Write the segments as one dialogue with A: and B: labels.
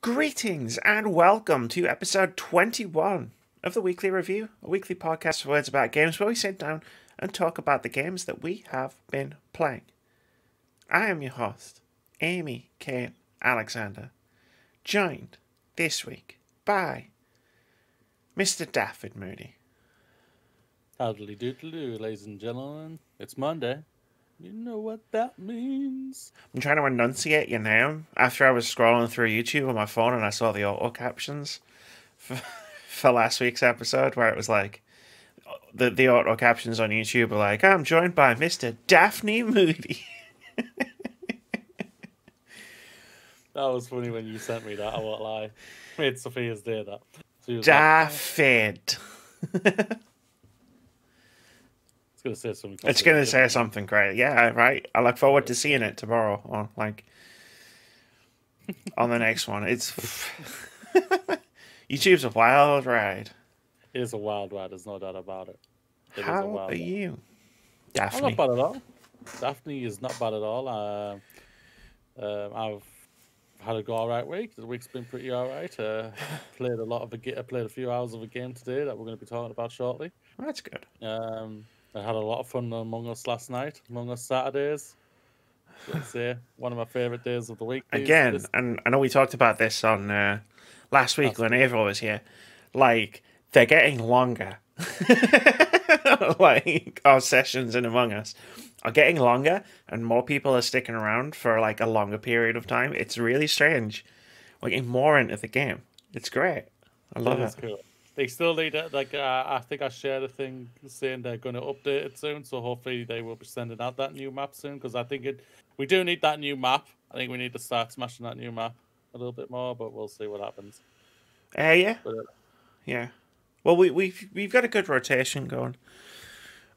A: Greetings and welcome to episode 21 of the Weekly Review, a weekly podcast of words about games where we sit down and talk about the games that we have been playing. I am your host, Amy Kate Alexander, joined this week by Mr. Daffod Moody.
B: Howdy doodle-doo, ladies and gentlemen. It's Monday. You know what that means.
A: I'm trying to enunciate your name after I was scrolling through YouTube on my phone and I saw the auto captions for last week's episode where it was like the auto captions on YouTube were like, I'm joined by Mr. Daphne Moody.
B: That was funny when you sent me that, I won't lie. Made Sophia's day that.
A: Daffod.
B: It's going to say something.
A: It's going to say something great. Yeah, right. I look forward to seeing it tomorrow on the next one. It's YouTube's a wild ride.
B: It is a wild ride, there's no doubt about it.
A: How are you, Daphne?
B: I'm not bad at all. Daphne is not bad at all. I've had a go alright week. The week's been pretty alright. Played a few hours of a game today that we're going to be talking about shortly.
A: That's good.
B: I had a lot of fun on Among Us last night. Among Us Saturdays. Let's say one of my favourite days of the week.
A: Again, and I know we talked about this on last week when Ava was here. Like, they're getting longer. Like, our sessions in Among Us are getting longer, and more people are sticking around for like a longer period of time. It's really strange. We're getting more into the game. It's great. I love it.
B: Cool. They still need it. Like I think I shared a thing saying they're going to update it soon, so hopefully they will be sending out that new map soon. Because I think we do need that new map. I think we need to start smashing that new map a little bit more, but we'll see what happens.
A: Yeah, yeah. Well, we've got a good rotation going.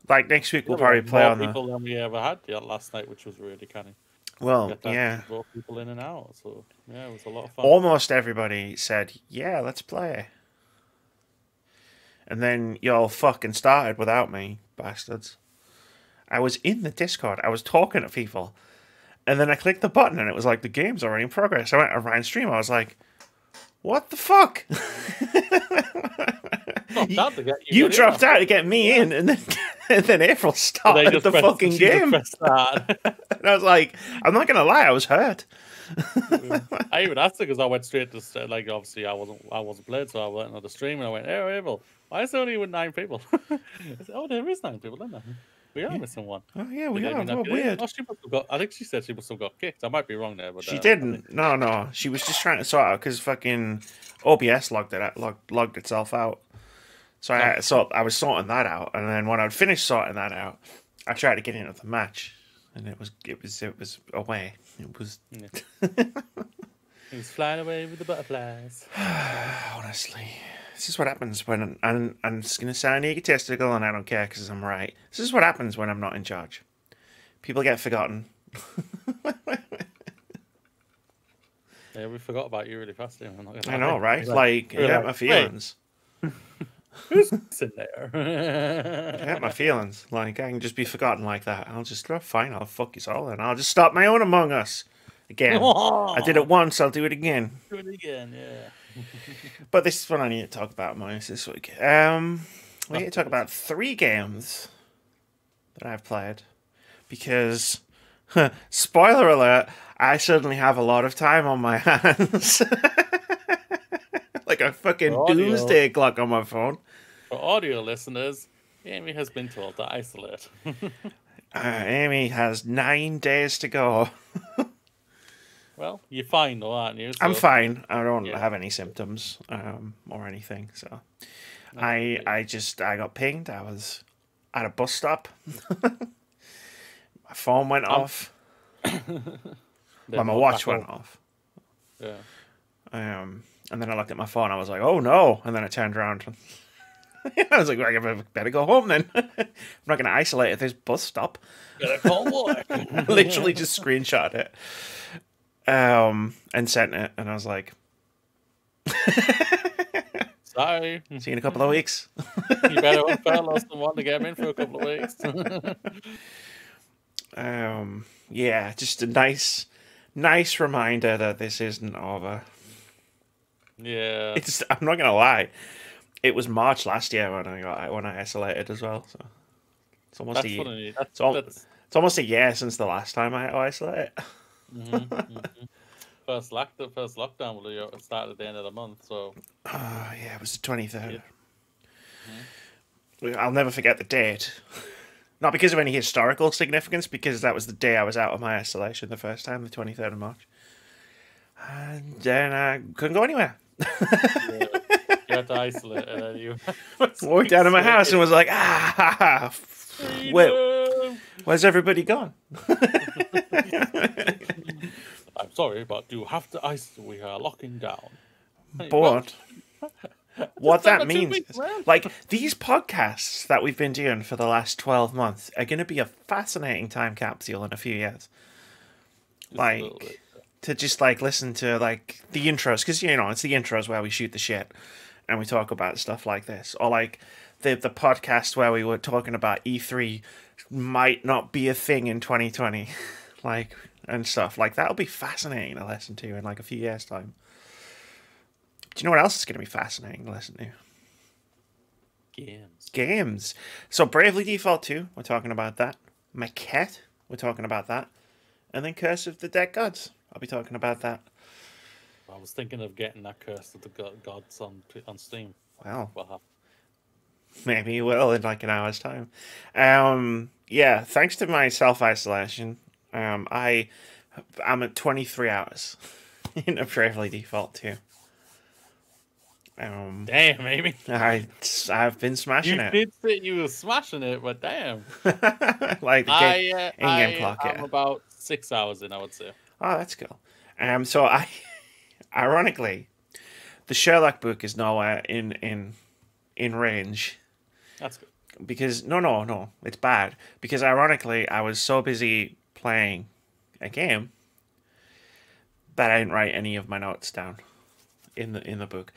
A: Like next week, we'll probably play on
B: more people than we ever had last night, which was really canny.
A: Well, yeah.
B: More people in and out, so yeah, it was a lot of fun.
A: Almost everybody said, "Yeah, let's play." And then y'all fucking started without me, bastards. I was in the Discord. I was talking to people. And then I clicked the button and it was like, the game's already in progress. I went around stream. I was like, what the fuck? You dropped out to get me in. And then April started the fucking game. And I was like, I'm not going to lie. I was hurt.
B: I even asked her because I went straight to obviously I wasn't playing, so I went on the stream and I went, "Hey, Abel, why is there only with 9 people?" I said, "Oh, there is 9 people, isn't there? We are missing one."
A: Oh yeah, we are. What weird.
B: Oh, I think she said she must have got kicked. I might be wrong there, but
A: she didn't. No, she was just trying to sort out because fucking OBS logged itself out. So I was sorting that out, and then when I'd finished sorting that out, I tried to get into the match. And it was away. It was.
B: Yeah. He was flying away with the butterflies.
A: Honestly, this is what happens when and it's gonna sound egotistical, and I don't care because I'm right. This is what happens when I'm not in charge. People get forgotten.
B: Yeah, we forgot about you really fast.
A: I know, right? Like, you hurt my feelings.
B: Who's in there?
A: I hurt my feelings. Like, I can just be forgotten like that. I'll just, fine, I'll fuck you all, and I'll just start my own Among Us again. I did it once, I'll do it again.
B: Do it again, yeah.
A: But this is what I need to talk about most this week. We need to talk about 3 games that I've played. Because, spoiler alert, I suddenly have a lot of time on my hands. Like a fucking doomsday clock on my phone.
B: For audio listeners, Amy has been told to isolate.
A: Amy has 9 days to go.
B: Well, you're fine though, aren't you? So,
A: I'm fine. I don't have any symptoms or anything. So I got pinged. I was at a bus stop. My phone went off. Well, my watch went off.
B: Yeah.
A: And then I looked at my phone. I was like, "Oh no!" And then I turned around. I was like, "I better go home then. I'm not going to isolate at this bus stop."
B: Gotta call work.
A: I literally just screenshot it, and sent it. And I was like,
B: "Sorry.
A: See you in a couple of weeks."
B: You better follow someone to get him in for a couple of weeks.
A: Yeah, just a nice reminder that this isn't over.
B: Yeah.
A: I'm not gonna lie. It was March last year when I isolated as well. So it's almost a
B: That's
A: year.
B: funny.
A: It's almost a year since the last time I isolated.
B: Mm-hmm. First lockdown will start at the end of the month, so
A: Yeah, it was the 23rd.
B: yeah. Mhm.
A: I'll never forget the date. Not because of any historical significance, because that was the day I was out of my isolation the first time, the 23rd of March. And then I couldn't go anywhere.
B: Yeah. You had to isolate, and then you
A: Walked out of my house and was like, wait,
B: freedom.
A: where's everybody gone?
B: I'm sorry, but you have to isolate. We are locking down.
A: But what that means
B: weeks,
A: is,
B: man.
A: like, these podcasts that we've been doing for the last 12 months are going to be a fascinating time capsule in a few years.
B: Just a little bit.
A: To just, like, listen to, like, the intros, because, you know, it's the intros where we shoot the shit and we talk about stuff like this. Or, like, the podcast where we were talking about E3 might not be a thing in 2020, like, and stuff. Like, that'll be fascinating to listen to in, like, a few years' time. Do you know what else is going to be fascinating to listen to? Games. So Bravely Default 2, we're talking about that. Maquette, we're talking about that. And then Curse of the Dead Gods, I'll be talking about that.
B: I was thinking of getting that Curse of the Gods on Steam.
A: Well, maybe you will in like an hour's time. Yeah, thanks to my self-isolation, I'm at 23 hours in a Bravely Default 2.
B: Damn, maybe.
A: I've been smashing it.
B: You did say you were smashing it, but damn.
A: Like the in-game clock.
B: I'm about 6 hours in, I would say.
A: Oh, that's cool. So ironically, the Sherlock book is nowhere in range.
B: That's good.
A: Because no, it's bad. Because ironically, I was so busy playing a game that I didn't write any of my notes down in the book.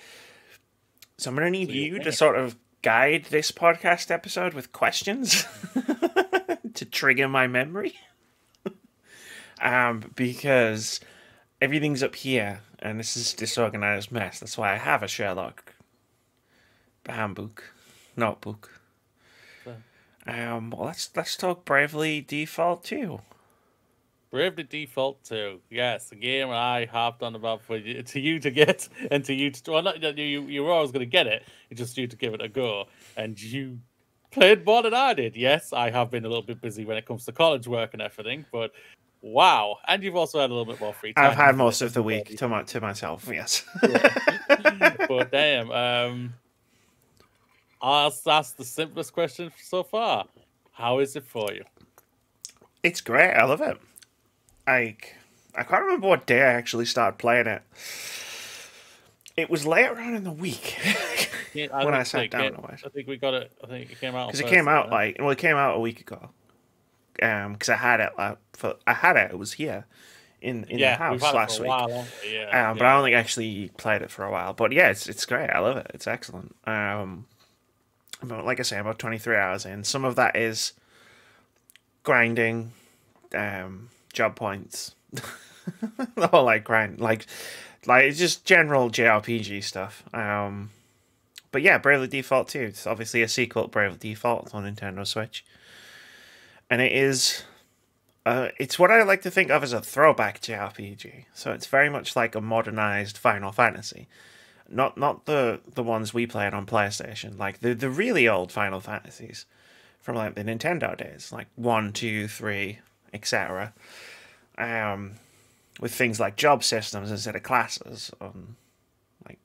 A: So I'm going to need you to sort of guide this podcast episode with questions to trigger my memory. Because everything's up here, and this is a disorganized mess. That's why I have a Sherlock notebook. Well, let's talk Bravely Default 2.
B: Bravely Default 2, yes, a game I harped on about for you to get, and to you to, well, not that you were always going to get it, it's just you to give it a go, and you played more than I did. Yes, I have been a little bit busy when it comes to college work and everything, but wow, and you've also had a little bit more free time.
A: I've had most of the week to myself, yes.
B: Yeah. But damn, I'll ask the simplest question so far. How is it for you?
A: It's great. I love it. I can't remember what day I actually started playing it. It was later on in the week when I sat down to watch.
B: I think we got it. I think it came out
A: because it came out it came out a week ago. Because I had it it was here in the house last week. But I don't think I actually played it for a while. But yeah, it's great. I love it. It's excellent. Like I say, I'm about 23 hours in. Some of that is grinding, job points, the whole grind, like it's just general JRPG stuff. But yeah, Bravely Default 2. It's obviously a sequel to Bravely Default on Nintendo Switch, and it is. It's what I like to think of as a throwback JRPG. So it's very much like a modernized Final Fantasy. Not the ones we played on PlayStation, like the really old Final Fantasies from like the Nintendo days, like 1, 2, 3, etc. With things like job systems instead of classes, like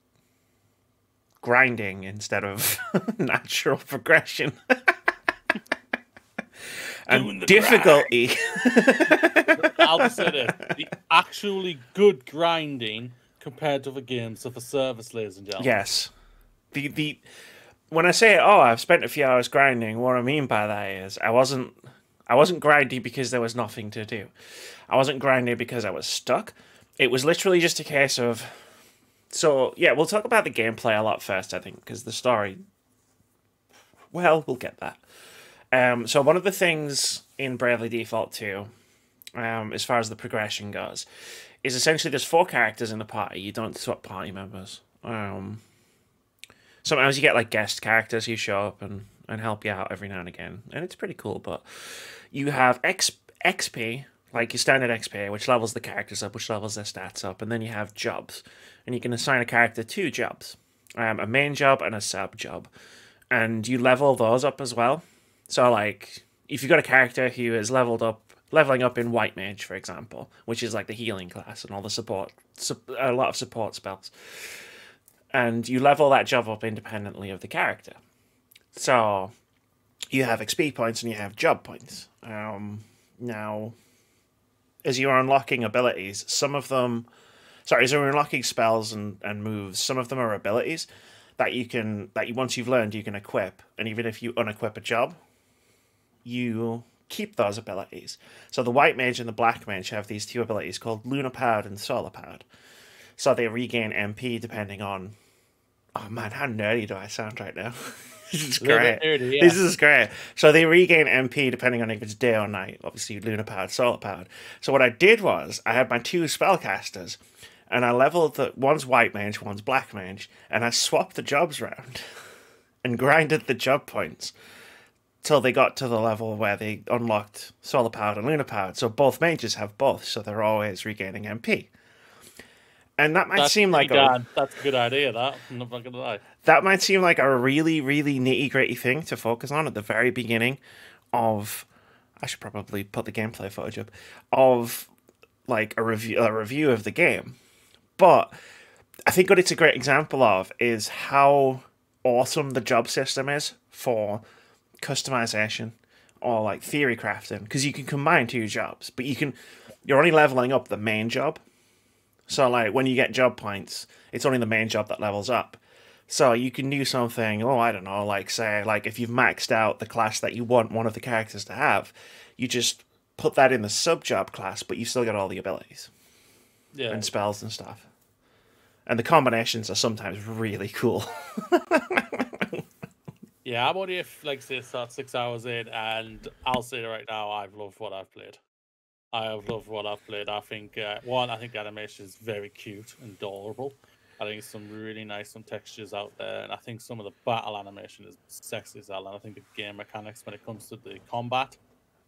A: grinding instead of natural progression, and difficulty.
B: I'll just say this: the actually good grinding compared to the games of the service, ladies and gentlemen.
A: Yes. When I say, I've spent a few hours grinding, what I mean by that is I wasn't grinding because there was nothing to do. I wasn't grinding because I was stuck. It was literally just a case of... So, yeah, we'll talk about the gameplay a lot first, I think, because the story... Well, we'll get that. So one of the things in Bravely Default 2, as far as the progression goes, is essentially there's 4 characters in the party. You don't swap party members. Sometimes you get like guest characters who show up and help you out every now and again, and it's pretty cool. But you have XP, like your standard XP, which levels the characters up, which levels their stats up, and then you have jobs, and you can assign a character two jobs, a main job and a sub job, and you level those up as well. So like if you've got a character who is leveling up in White Mage, for example, which is like the healing class and all the support, a lot of support spells, and you level that job up independently of the character. So you have XP points and you have job points. Now, as you're unlocking abilities, as you're unlocking spells and moves, some of them are abilities that once you've learned, you can equip. And even if you unequip a job, you keep those abilities. So the White Mage and the Black Mage have these two abilities called Lunar Powered and Solar Powered. So they regain MP depending on... Oh man, how nerdy do I sound right now? This is great.
B: Nerdy, yeah.
A: This is great. So they regain MP depending on if it's day or night. Obviously, Lunar Powered, Solar Powered. So what I did was, I had my two spellcasters, and I leveled one's White Mage, one's Black Mage, and I swapped the jobs around and grinded the job points till they got to the level where they unlocked Solar Powered and Lunar Powered. So both mages have both, so they're always regaining MP. And that might seem like
B: that's a good idea. That I'm not gonna lie.
A: That might seem like a really, really nitty-gritty thing to focus on at the very beginning of... I should probably put the gameplay footage up of like a review of the game. But I think what it's a great example of is how awesome the job system is for customization or like theory crafting, because you can combine two jobs, but you're only leveling up the main job. So like when you get job points, it's only the main job that levels up. So you can do something, I don't know, like say, like if you've maxed out the class that you want one of the characters to have, you just put that in the sub-job class, but you've still got all the abilities. Yeah. And spells and stuff. And the combinations are sometimes really cool.
B: Yeah, I'm only say, start 6 hours in, and I'll say right now, I've loved what I've played. I have loved what I've played. I think, I think the animation is very cute and adorable. I think some really nice textures out there, and I think some of the battle animation is sexy as hell. And I think the game mechanics when it comes to the combat,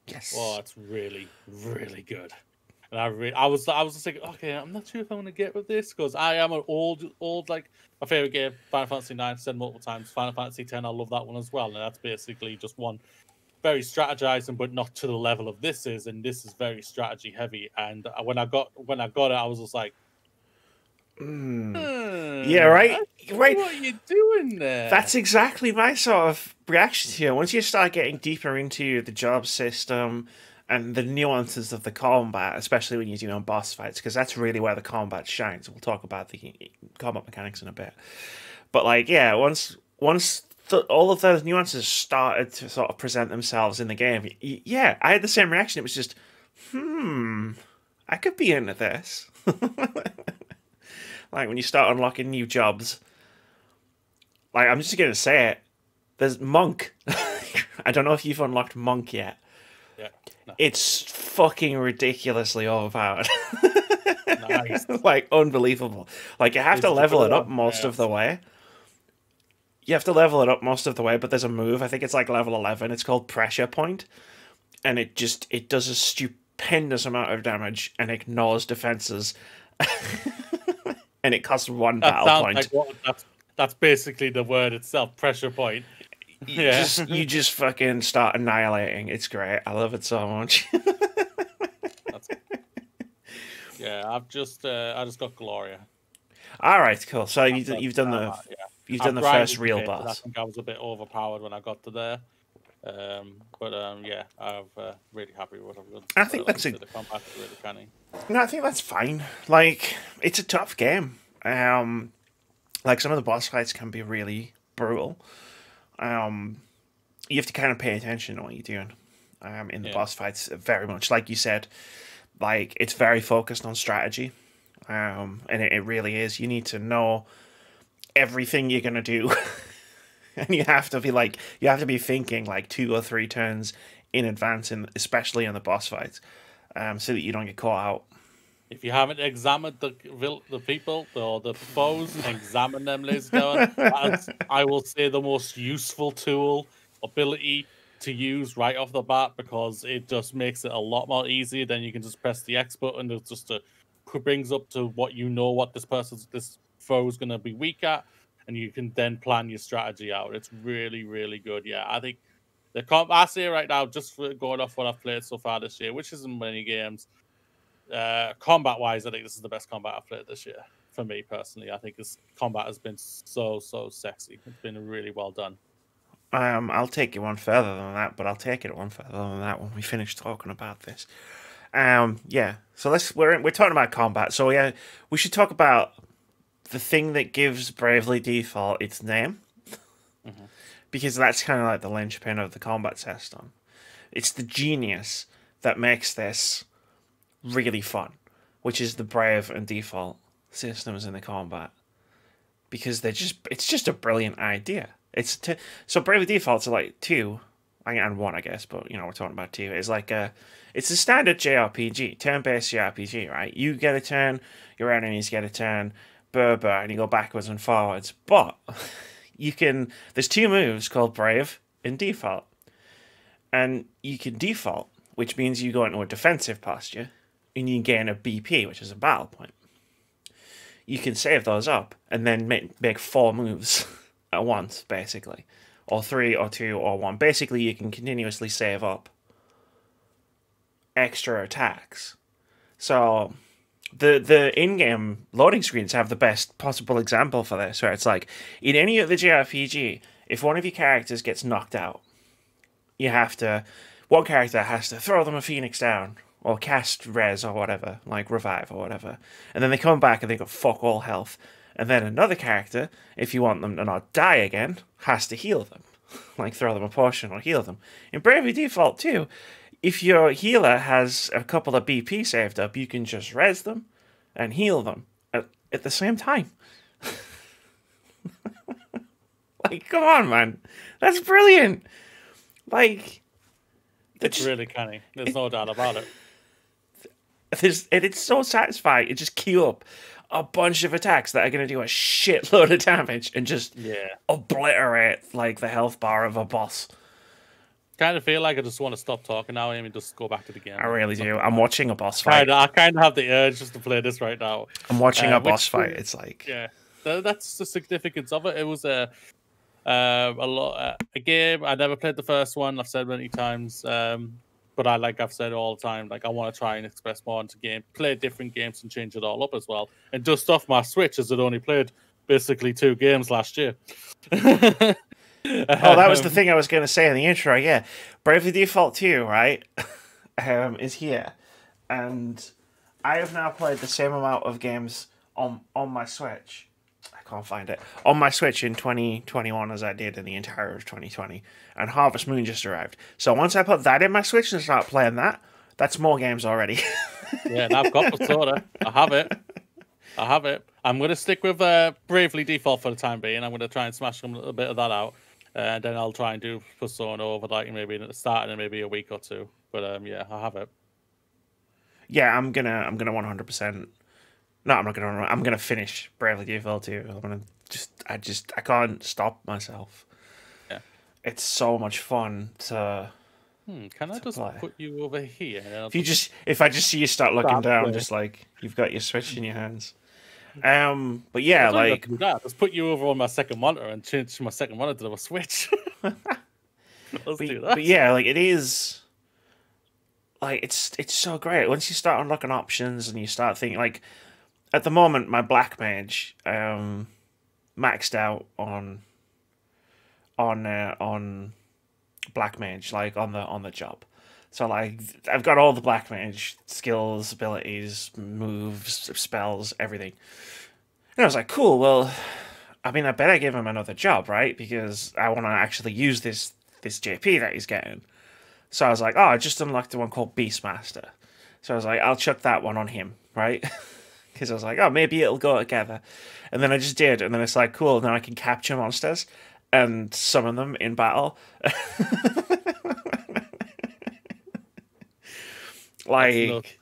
B: it's really, really good. And I was just like, okay, I'm not sure if I want to get with this, because I am an old like my favorite game, Final Fantasy 9, said multiple times. Final Fantasy 10, I love that one as well, and that's basically just one. Very strategizing, but not to the level of this is, and this is very strategy heavy. And when I got it, I was just like,
A: yeah, right.
B: What are you doing there?
A: That's exactly my sort of reaction to it. Once you start getting deeper into the job system and the nuances of the combat, especially when you're doing boss fights, because that's really where the combat shines. We'll talk about the combat mechanics in a bit. But like, yeah, once all of those nuances started to sort of present themselves in the game, yeah, I had the same reaction. It was just, I could be into this. Like when you start unlocking new jobs, like I'm just gonna say it, there's Monk. I don't know if you've unlocked Monk yet.
B: Yeah, no.
A: It's fucking ridiculously overpowered.
B: Nice.
A: Like unbelievable. Like you have to level it up most of the way. You have to level it up most of the way, but there's a move, I think it's like level 11, it's called Pressure Point, and it does a stupendous amount of damage and ignores defenses. And it costs one battle point.
B: Like that's basically the word itself, Pressure Point.
A: You just fucking start annihilating. It's great. I love it so much.
B: Yeah, I just got Gloria.
A: All right, cool. So you've done the first real boss.
B: I think I was a bit overpowered when I got to there. I'm really happy with what I've done.
A: I think that's
B: the combat is really canny.
A: No, I think that's fine. Like, it's a tough game. Like some of the boss fights can be really brutal. You have to kind of pay attention to what you're doing. In the boss fights, very much like you said, like it's very focused on strategy. And it really is. You need to know everything you're gonna do. And you have to be thinking like 2 or 3 turns in advance, especially in the boss fights, so that you don't get caught out.
B: If you haven't examined the people or the foes, examine them, ladies and gentlemen. That's, I will say, the most useful tool ability to use right off the bat, because it just makes it a lot more easier. Then you can just press the X button. It just brings up to what you know what this foe is going to be weak at, and you can then plan your strategy out. It's really, really good. Yeah, I think I say right now, just for going off what I've played so far this year, which isn't many games. Combat wise, I think this is the best combat I've played this year. For me personally, I think this combat has been so sexy. It's been really well done.
A: I'll take it one further than that, but I'll take it one further than that when we finish talking about this. Yeah. So we're talking about combat. So yeah, we should talk about the thing that gives Bravely Default its name, because that's kind of like the linchpin of the combat system. It's the genius that makes this really fun, which is the Brave and Default systems in the combat, because it's just a brilliant idea. So Bravely Defaults are like 2 and 1, I guess, but we're talking about 2. It's like it's a standard JRPG, turn-based JRPG, right? You get a turn, your enemies get a turn, and you go backwards and forwards. But there's 2 moves called Brave and Default, and you can default, which means you go into a defensive posture, and you gain a BP, which is a battle point. You can save those up and then make 4 moves at once, basically. Or 3, or 2, or 1. Basically, you can continuously save up extra attacks. So, the in-game loading screens have the best possible example for this, where it's like, in any of the JRPG, if one of your characters gets knocked out, one character has to throw them a Phoenix down, or cast res or whatever, like revive or whatever. And then they come back and they got fuck all health. And then another character, if you want them to not die again, has to heal them. Like throw them a potion or heal them. In Bravely Default too, if your healer has a couple of BP saved up, you can just res them and heal them at the same time. Like, come on, man. That's brilliant. Like,
B: it's really canny. There's no doubt about it.
A: It's so satisfying. It just queue up a bunch of attacks that are going to do a shitload of damage and just obliterate like the health bar of a boss.
B: Kind of feel like I just want to stop talking now and just go back to the game.
A: I really do. I'm watching a boss fight.
B: I kind of have the urge just to play this right now.
A: I'm watching a boss fight. It's like,
B: yeah, that's the significance of it. It was a game. I never played the first one. I've said many times. But I've said all the time, like I want to try and express more into game, play different games and change it all up as well, and dust off my Switch, as it only played basically 2 games last year.
A: Oh, that was the thing I was going to say in the intro. Yeah, Bravely Default 2, right, is here, and I have now played the same amount of games on my Switch. I can't find it on my Switch in 2021 as I did in the entire of 2020, and Harvest Moon just arrived. So once I put that in my Switch and start playing that's more games already.
B: Yeah, and I've got Persona. I have it. I'm going to stick with Bravely Default for the time being. I'm going to try and smash a little bit of that out, and then I'll try and do Persona over maybe at the start in maybe a week or 2. But yeah, I have it.
A: Yeah, I'm gonna 100%. No, I'm not gonna. I'm gonna finish Bravely Default 2. I'm gonna I can't stop myself.
B: Yeah,
A: it's so much fun to.
B: Can I just put you over here?
A: If I just see you start looking down, just like you've got your Switch in your hands. But yeah, like
B: let's put you over on my second monitor and change my second monitor to a Switch. Let's do that.
A: But yeah, like it is. Like it's so great once you start unlocking options and you start thinking like. At the moment, my Black Mage maxed out on Black Mage, like on the job. So like I've got all the Black Mage skills, abilities, moves, spells, everything. And I was like, cool. Well, I mean, I better give him another job, right? Because I want to actually use this JP that he's getting. So I was like, oh, I just unlocked the one called Beastmaster. So I was like, I'll chuck that one on him, right? Because I was like, oh, maybe it'll go together. And then I just did. And then it's like, cool, now I can capture monsters and summon them in battle. Like,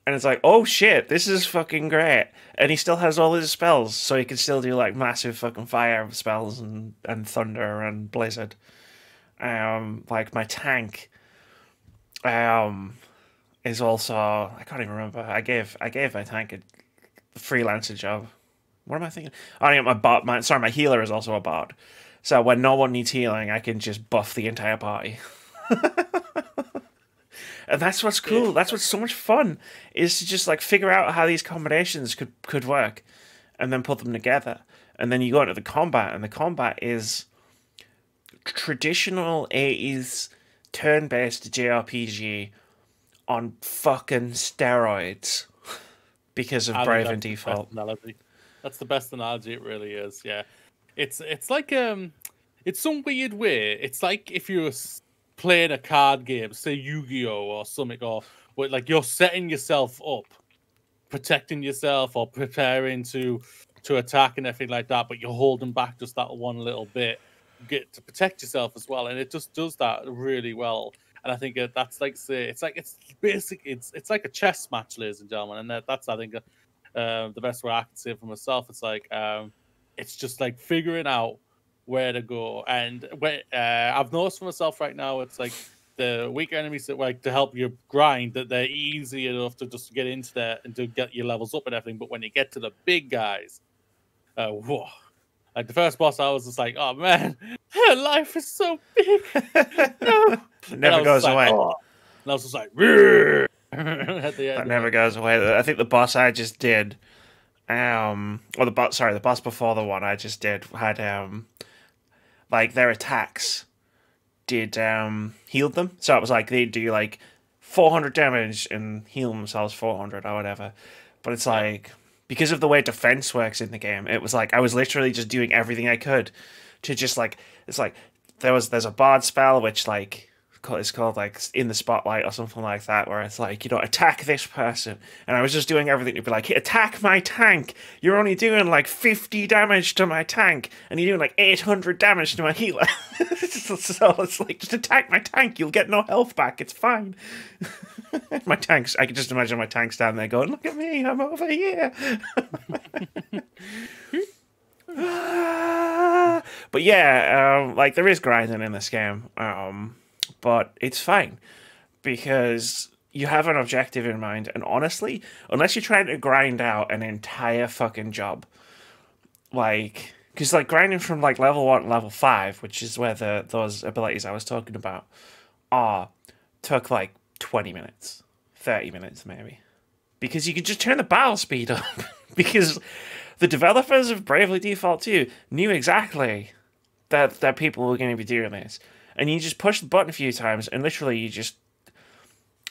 A: And it's like, oh shit, this is fucking great. And he still has all his spells, so he can still do like massive fucking fire spells and thunder and blizzard. Like my tank is also, I can't even remember. I gave my tank a freelancer job. What am I thinking? Oh yeah, my healer is also a bot. So when no one needs healing, I can just buff the entire party. And that's what's cool. That's what's so much fun, is to just like figure out how these combinations could work, and then put them together. And then you go into the combat, and the combat is traditional 80s turn-based JRPG on fucking steroids because of Brave and Default.
B: That's the best analogy. It really is. Yeah, it's like it's some weird way. It's like if you were playing a card game, say Yu-Gi-Oh or something, or like you're setting yourself up, protecting yourself, or preparing to attack and everything like that, but you're holding back just that one little bit, get to protect yourself as well, and it just does that really well. And I think that's like, say, it's like a chess match, ladies and gentlemen, and that's I think the best way I can say it for myself. It's like it's just like figuring out where to go, and when I've noticed for myself right now, it's like the weaker enemies that like to help you grind, that they're easy enough to just get into there and to get your levels up and everything. But when you get to the big guys, whoa. Like the first boss, I was just like, "Oh man, life is so big." No,
A: it never goes away.
B: Oh. And I was just like, at the end.
A: That never goes away. I think the boss I just did, or the boss before the one I just did had like their attacks did healed them. So it was like they'd do like 400 damage and heal themselves 400 or whatever. But it's like, because of the way defense works in the game, it was like I was literally just doing everything I could to just like, it's like there's a bard spell which like it's called like in the spotlight or something like that, where it's like, you know, attack this person, and I was just doing everything to be like, attack my tank, you're only doing like 50 damage to my tank and you're doing like 800 damage to my healer. So it's like, just attack my tank, you'll get no health back, it's fine. My tanks, I can just imagine my tanks down there going, look at me, I'm over here. But yeah, like there is grinding in this game, but it's fine because you have an objective in mind. And honestly, unless you're trying to grind out an entire fucking job, like, because like grinding from like level 1 to level 5, which is where those abilities I was talking about are, took like 20 minutes, 30 minutes maybe, because you could just turn the battle speed up. Because the developers of Bravely Default 2 knew exactly that people were going to be doing this. And you just push the button a few times, and literally you just,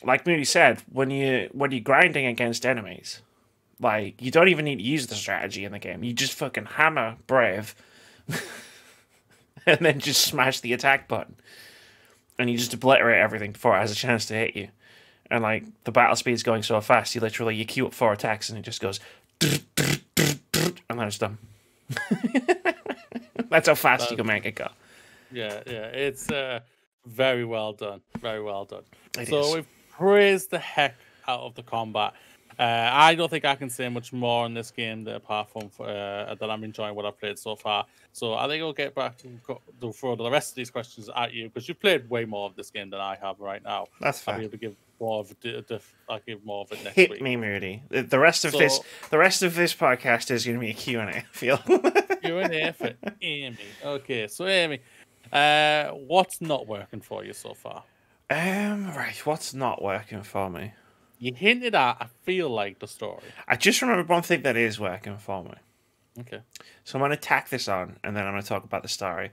A: like Moody said, when you're grinding against enemies, like, you don't even need to use the strategy in the game. You just fucking hammer Brave, and then just smash the attack button. And you just obliterate everything before it has a chance to hit you. And like, the battle speed's going so fast, you queue up 4 attacks, and it just goes, and then it's done. That's how fast you can make it go.
B: Yeah, it's very well done, very well done.
A: So
B: we've praised the heck out of the combat. I don't think I can say much more in this game apart from that I'm enjoying what I've played so far. So I think I'll get back and throw the rest of these questions at you, because you've played way more of this game than I have right now.
A: That's fine.
B: I'll be able to give more of it. I'll give more of it next
A: week.
B: Hit
A: me, Moody. The rest of this podcast is going to be a Q&A. I feel
B: Q&A for Amy. Okay, so Amy, what's not working for you so far?
A: Right, what's not working for me?
B: You hinted at, I feel like, the story.
A: I just remembered one thing that is working for me.
B: Okay.
A: So I'm going to tack this on, and then I'm going to talk about the story.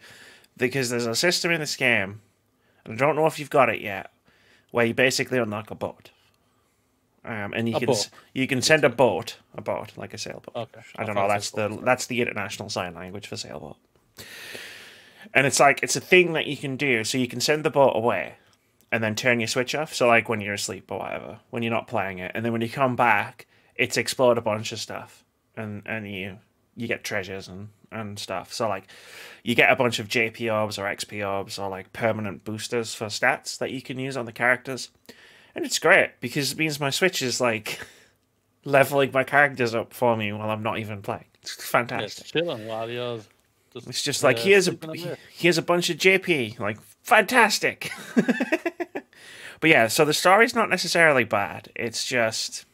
A: Because there's a system in this game, and I don't know if you've got it yet, where you basically unlock a boat. And you can send a boat, like a sailboat. Okay. I don't know, that's the international sign language for sailboat. And it's like, it's a thing that you can do, so you can send the boat away, and then turn your switch off. So like when you're asleep or whatever, when you're not playing it, and then when you come back, it's explored a bunch of stuff, and you get treasures and stuff. So like you get a bunch of JP orbs or XP orbs or like permanent boosters for stats that you can use on the characters. And it's great because it means my Switch is like leveling my characters up for me while I'm not even playing. It's fantastic.
B: It's chilling while you're
A: It's just like here's a bunch of JP, like fantastic. But yeah, so the story's not necessarily bad. It's just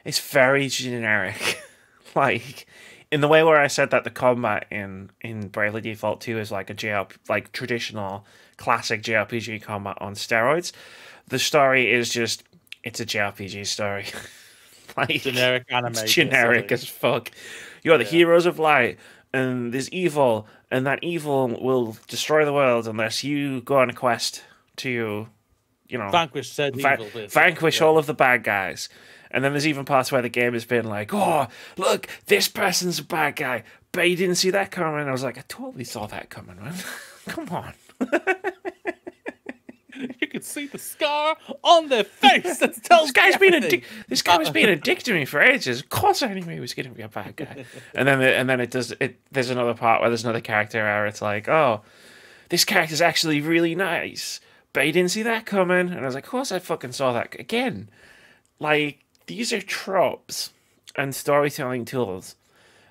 A: it's very generic. Like in the way where I said that the combat in Bravely Default 2 is like a like traditional classic JRPG combat on steroids. The story is just it's a JRPG story. Like
B: generic anime.
A: It's generic as fuck. You are the heroes of light, and there's evil, and that evil will destroy the world unless you go on a quest to,
B: vanquish said evil.
A: Vanquish all of the bad guys. And then there's even parts where the game has been like, oh, look, this person's a bad guy, but you didn't see that coming. I was like, I totally saw that coming, man. Come on.
B: You could see the scar on their face. That tells
A: this guy was being a dick to me for ages. Of course I knew he was going to be a bad guy. And then there's another part where there's another character where it's like, oh, this character's actually really nice, but you didn't see that coming. And I was like, of course I fucking saw that. Again, like, these are tropes and storytelling tools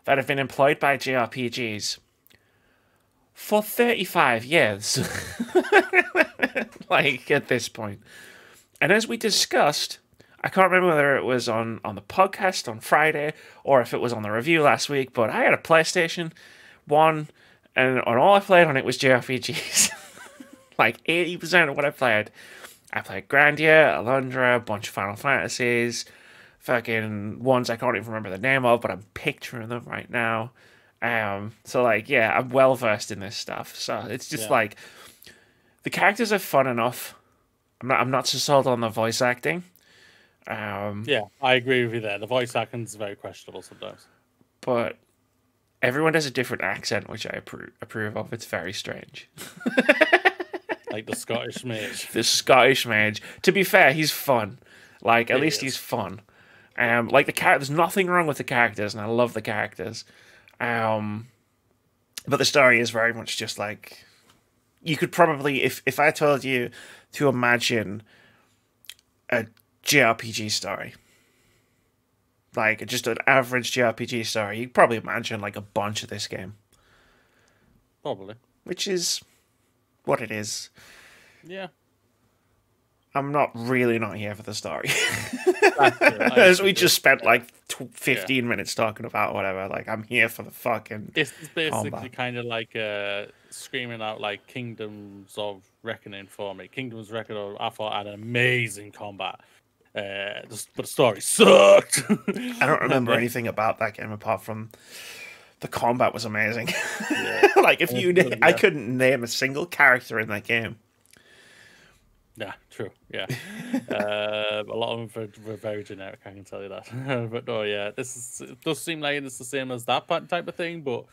A: that have been employed by JRPGs for 35 years. Like, at this point. And as we discussed, I can't remember whether it was on the podcast on Friday or if it was on the review last week, but I had a PlayStation 1 and all I played on it was JRPGs. Like 80% of what I played Grandia, Alundra, a bunch of Final Fantasies, fucking ones I can't even remember the name of, but I'm picturing them right now. So like, yeah, I'm well versed in this stuff. So it's just like the characters are fun enough. I'm not so sold on the voice acting.
B: Yeah, I agree with you there. The voice acting is very questionable sometimes.
A: But everyone has a different accent, which I approve of. It's very strange.
B: Like the Scottish mage.
A: The Scottish mage. To be fair, he's fun. Like, at least he's fun. Like the there's nothing wrong with the characters, and I love the characters. But the story is very much just like you could probably, if I told you to imagine a JRPG story, like just an average JRPG story, you'd probably imagine like a bunch of this game.
B: Probably.
A: Which is what it is.
B: Yeah.
A: I'm not here for the story. As we just spent like 15 minutes talking about whatever. Like, I'm here for the fucking
B: This is basically
A: combat.
B: kind of like screaming out like Kingdoms of Reckoning for me. Kingdoms of Reckoning, I thought had an amazing combat. But the story sucked.
A: I don't remember anything about that game apart from the combat was amazing. Like, I couldn't name a single character in that game.
B: Yeah, true. Yeah, a lot of them were very generic. I can tell you that. But no, yeah, it does seem like it's the same as that type of thing. But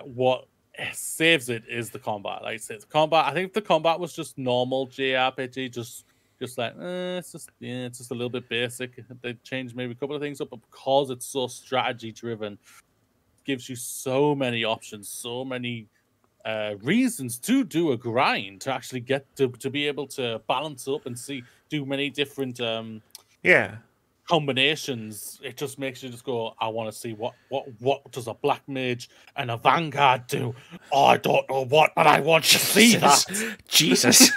B: what saves it is the combat. Like I said, the combat. I think if the combat was just normal JRPG, just like it's just a little bit basic. They changed maybe a couple of things up, but because it's so strategy driven, it gives you so many options, so many reasons to do a grind, to actually get to be able to balance up and do many different combinations. It just makes you just go, I want to see what does a black mage and a vanguard do. Oh, I don't know what, but I want to see that.
A: Jesus.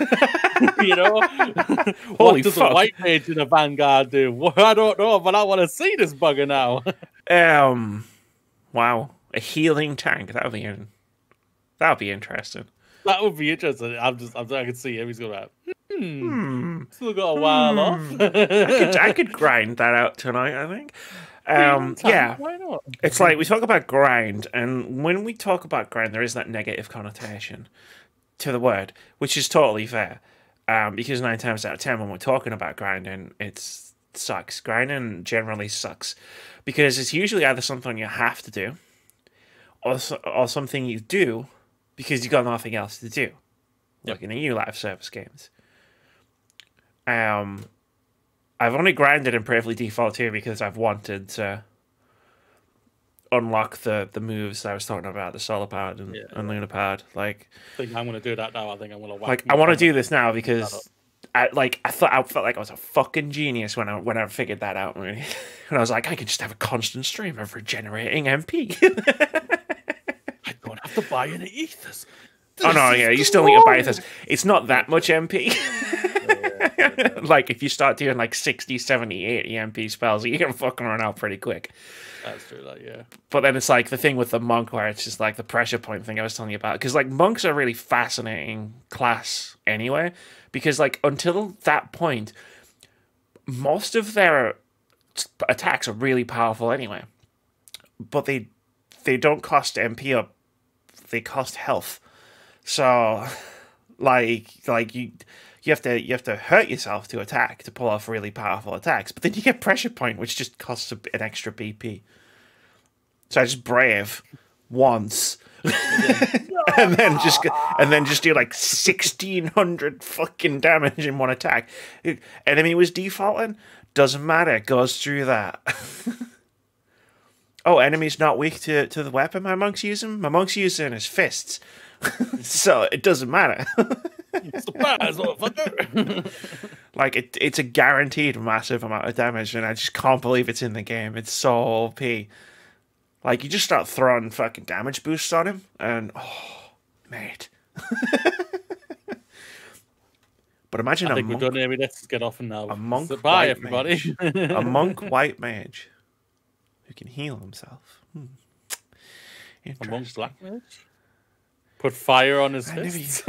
B: You know,
A: Holy
B: what does
A: fuck.
B: a white mage and a vanguard do? Well, I don't know, but I want to see this bugger now.
A: Wow, a healing tank. That would be interesting.
B: That would be interesting. I can see him. He's going like, still got a while off.
A: I could grind that out tonight, I think. Yeah,
B: why not?
A: it's like we talk about grind, and when we talk about grind, there is that negative connotation to the word, which is totally fair. Because 9 times out of 10, when we're talking about grinding, it sucks. Grinding generally sucks because it's usually either something you have to do, or something you do because you got nothing else to do, like in the live service games. I've only grinded in Bravely Default 2 because I've wanted to unlock the moves I was talking about, the Solar Powered and Lunar Powered. Like,
B: I think I'm going to do that now. I think I'm going to
A: I want to do this now because I felt like I was a fucking genius when I figured that out. Really, and I was like, I could just have a constant stream of regenerating MP.
B: I don't have to buy any ethers.
A: Oh no, yeah, you still need to buy this. It's not that much MP. Like if you start doing like 60, 70, 80 MP spells, you can fucking run out pretty quick.
B: That's true, like, yeah.
A: But then it's like the thing with the monk where it's just like the pressure point thing I was telling you about. Because like monks are a really fascinating class anyway. Because like until that point, most of their attacks are really powerful anyway. But they don't cost MP up. They cost health. So like you have to hurt yourself to attack to pull off really powerful attacks. But then you get pressure point, which just costs an extra BP. So I just brave once, and then just do like 1,600 fucking damage in one attack. Enemy was defaulting, doesn't matter, goes through that. Oh, enemy's not weak to the weapon my monk's using. My monk's using his fists, so it doesn't matter.
B: Surprise, motherfucker!
A: Like it's a guaranteed massive amount of damage, and I just can't believe it's in the game. It's so OP. Like, you just start throwing fucking damage boosts on him, and, oh, mate. But imagine
B: I think we're done here. Let's get off and now.
A: A monk,
B: so bye, everybody.
A: A monk white mage who can heal himself.
B: A monk black mage? Put fire on his fists?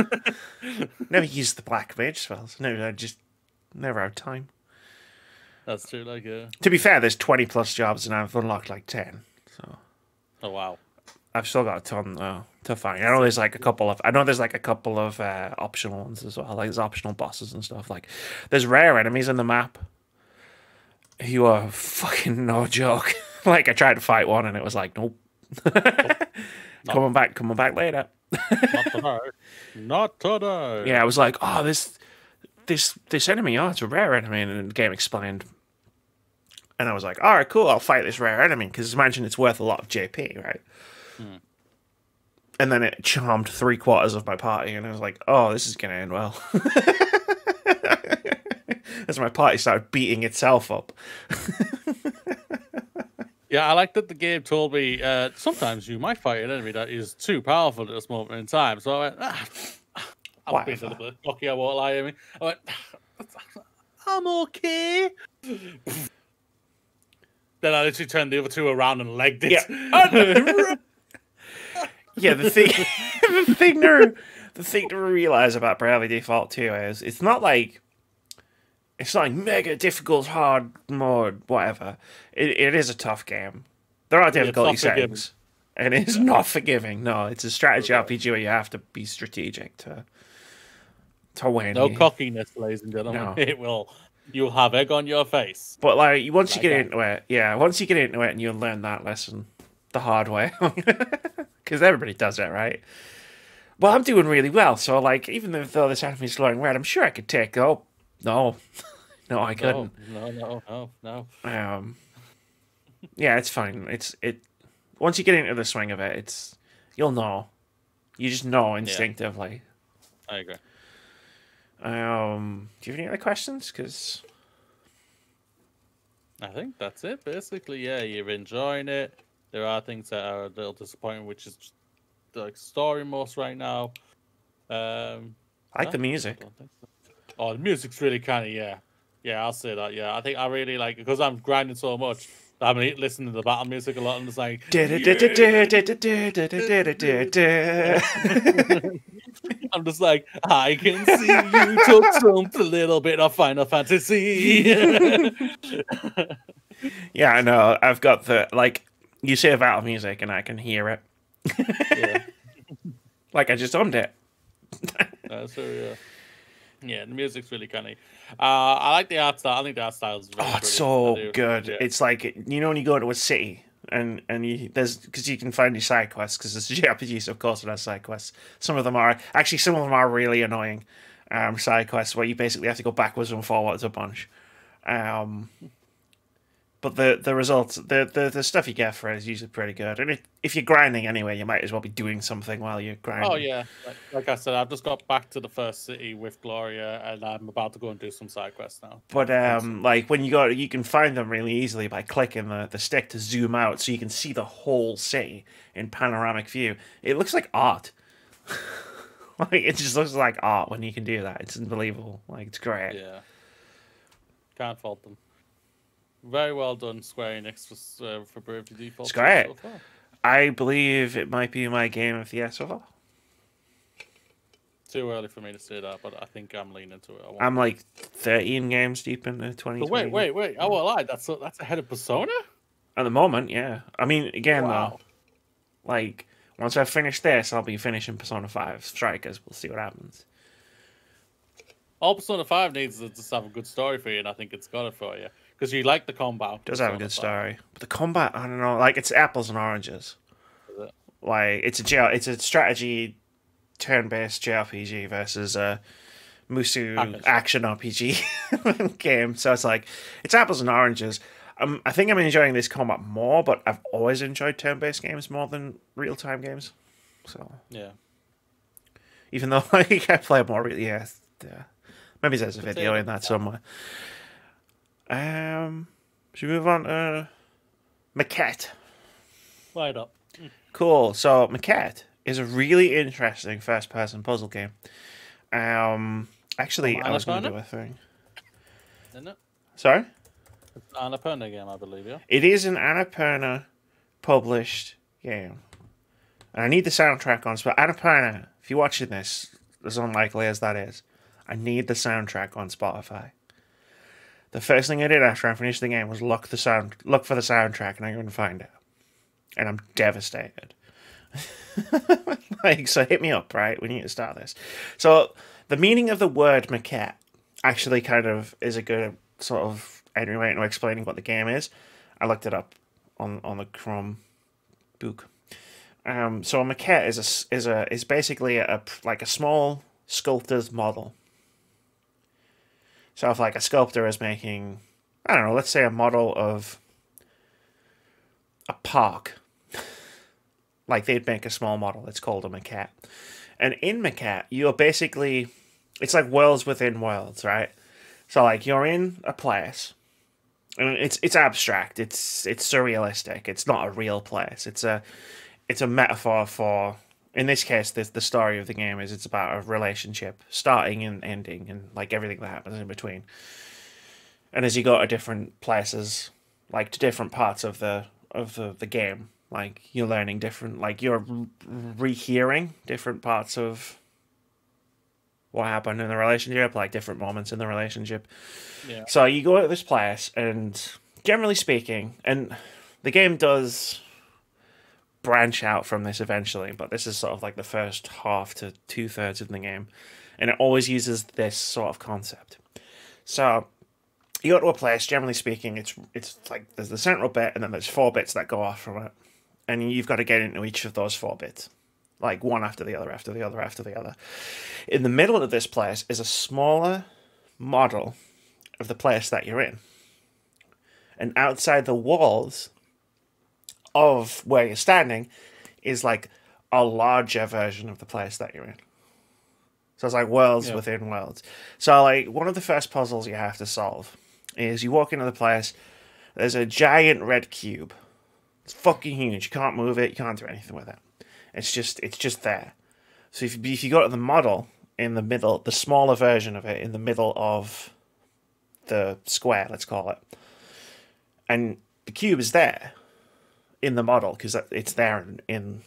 A: Never used the black mage spells. No, I just never had time.
B: That's true, like, yeah.
A: To be fair, there's 20 plus jobs, and I've unlocked like 10. So.
B: Oh wow!
A: I've still got a ton to find. I know there's like a couple of optional ones as well. Like there's optional bosses and stuff. Like there's rare enemies in the map who are fucking no joke. Like I tried to fight one and it was like nope. Coming back later.
B: Not today. Not today.
A: Yeah, I was like, oh, this enemy, oh, it's a rare enemy, and the game explained. And I was like, all right, cool, I'll fight this rare enemy, because imagine it's worth a lot of JP, right? And then it charmed 3/4 of my party, and I was like, oh, this is going to end well. As my party started beating itself up.
B: Yeah, I like that the game told me, sometimes you might fight an enemy that is too powerful at this moment in time. So I went, I'm being a little bit cocky, I won't lie to me. I went, I'm okay. Then I literally turned the other two around and legged it.
A: Yeah, yeah. The thing to realize about Bravely Default 2 is it's not like mega difficult, hard mode, whatever. It is a tough game. There are difficulty settings, and it's not forgiving. No, it's a strategy RPG where you have to be strategic to win.
B: No cockiness, ladies and gentlemen. No. You'll have egg on your face.
A: But like once you get into it, and you'll learn that lesson the hard way. Because everybody does it, right? Well, I'm doing really well, so like even though this enemy's glowing red, I'm sure I could take no. No, I couldn't.
B: No.
A: Yeah, it's fine. It once you get into the swing of it, you'll know. You just know instinctively.
B: Yeah. I agree.
A: Do you have any other questions? Because
B: I think that's it. Basically, yeah, you're enjoying it. There are things that are a little disappointing, which is just, like story most right now.
A: I like the music.
B: Oh, the music's really kind of yeah. I'll say that. Yeah, I think I really like it because I'm grinding so much. I've been listening to the battle music a lot, and it's like. I'm just like, I can see you took something a little bit of Final Fantasy.
A: Yeah, I know. I've got the you say battle music, and I can hear it.
B: Yeah.
A: Like I just owned it.
B: So yeah. Yeah, the music's really kind of. I like the art style. I think the art style is really
A: it's so good. Yeah. It's like when you go into a city and because you can find your side quests because it's JRPGs, of course, it has side quests. Some of them are really annoying side quests where you basically have to go backwards and forwards a bunch. But the results, the stuff you get for it is usually pretty good. And if you're grinding anyway, you might as well be doing something while you're grinding.
B: Oh yeah, like I said, I've just got back to the first city with Gloria, and I'm about to go and do some side quests now.
A: But like when you can find them really easily by clicking the stick to zoom out, so you can see the whole city in panoramic view. It looks like art. Like it just looks like art when you can do that. It's unbelievable. Like it's great.
B: Yeah, can't fault them. Very well done, Square Enix, for Bravely Default.
A: It's great.
B: So far.
A: I believe it might be my game of the year so far.
B: Too early for me to say that, but I think I'm leaning to it.
A: I'm like 13 games deep into 2020.
B: But wait! I won't lie. That's ahead of Persona.
A: At the moment, yeah. I mean, again,
B: Wow.
A: though, like once I finish this, I'll be finishing Persona 5 Strikers. We'll see what happens.
B: All Persona 5 needs is to just have a good story for you, and I think it's got it for you. Because you like the combat.
A: It does have a good story. But the combat, I don't know, like it's apples and oranges.
B: Is it?
A: Like it's a strategy turn-based JRPG versus a Musu action RPG game. So it's like it's apples and oranges. I think I'm enjoying this combat more, but I've always enjoyed turn-based games more than real-time games. So
B: yeah,
A: even though like, I play more, yeah. Maybe there's a video in that somewhere. Should we move on to Maquette?
B: light up.
A: Cool. So Maquette is a really interesting first-person puzzle game. Actually, I was going to do a thing.
B: Isn't it?
A: Sorry?
B: It's an Annapurna game, I believe, yeah?
A: It is an Annapurna published game. And I need the soundtrack on Spotify. Annapurna, if you're watching this, as unlikely as that is, I need the soundtrack on Spotify. The first thing I did after I finished the game was look for the soundtrack, and I couldn't find it. And I'm devastated. Like, so hit me up, right? We need to start this. So the meaning of the word maquette actually kind of is a good sort of entryway into explaining what the game is. I looked it up on the Chrome book. So a maquette is basically a small sculptor's model. So if like a sculptor is making, I don't know, let's say a model of a park. Like they'd make a small model. It's called a maquette. And in maquette, you're basically, it's like worlds within worlds, right? So like you're in a place, and it's abstract. It's surrealistic. It's not a real place. It's a metaphor for, in this case, the story of the game is it's about a relationship starting and ending, and like everything that happens in between. And as you go to different places, like to different parts of the game, like you're learning different, like you're rehearing different parts of what happened in the relationship, like different moments in the relationship.
B: Yeah.
A: So you go to this place, and generally speaking, and the game does branch out from this eventually, but this is sort of like the first half to 2/3 of the game, and it always uses this sort of concept. So you go to a place, generally speaking, it's like there's the central bit, and then there's 4 bits that go off from it, and you've got to get into each of those 4 bits, like one after the other, after the other, after the other. In the middle of this place is a smaller model of the place that you're in, and outside the walls of where you're standing is like a larger version of the place that you're in. So it's like worlds within worlds. So like one of the first puzzles you have to solve is you walk into the place, there's a giant red cube. It's fucking huge. You can't move it, you can't do anything with it. It's just there. So if you go to the model in the middle, the smaller version of it in the middle of the square, let's call it, and the cube is there in the model because it's there in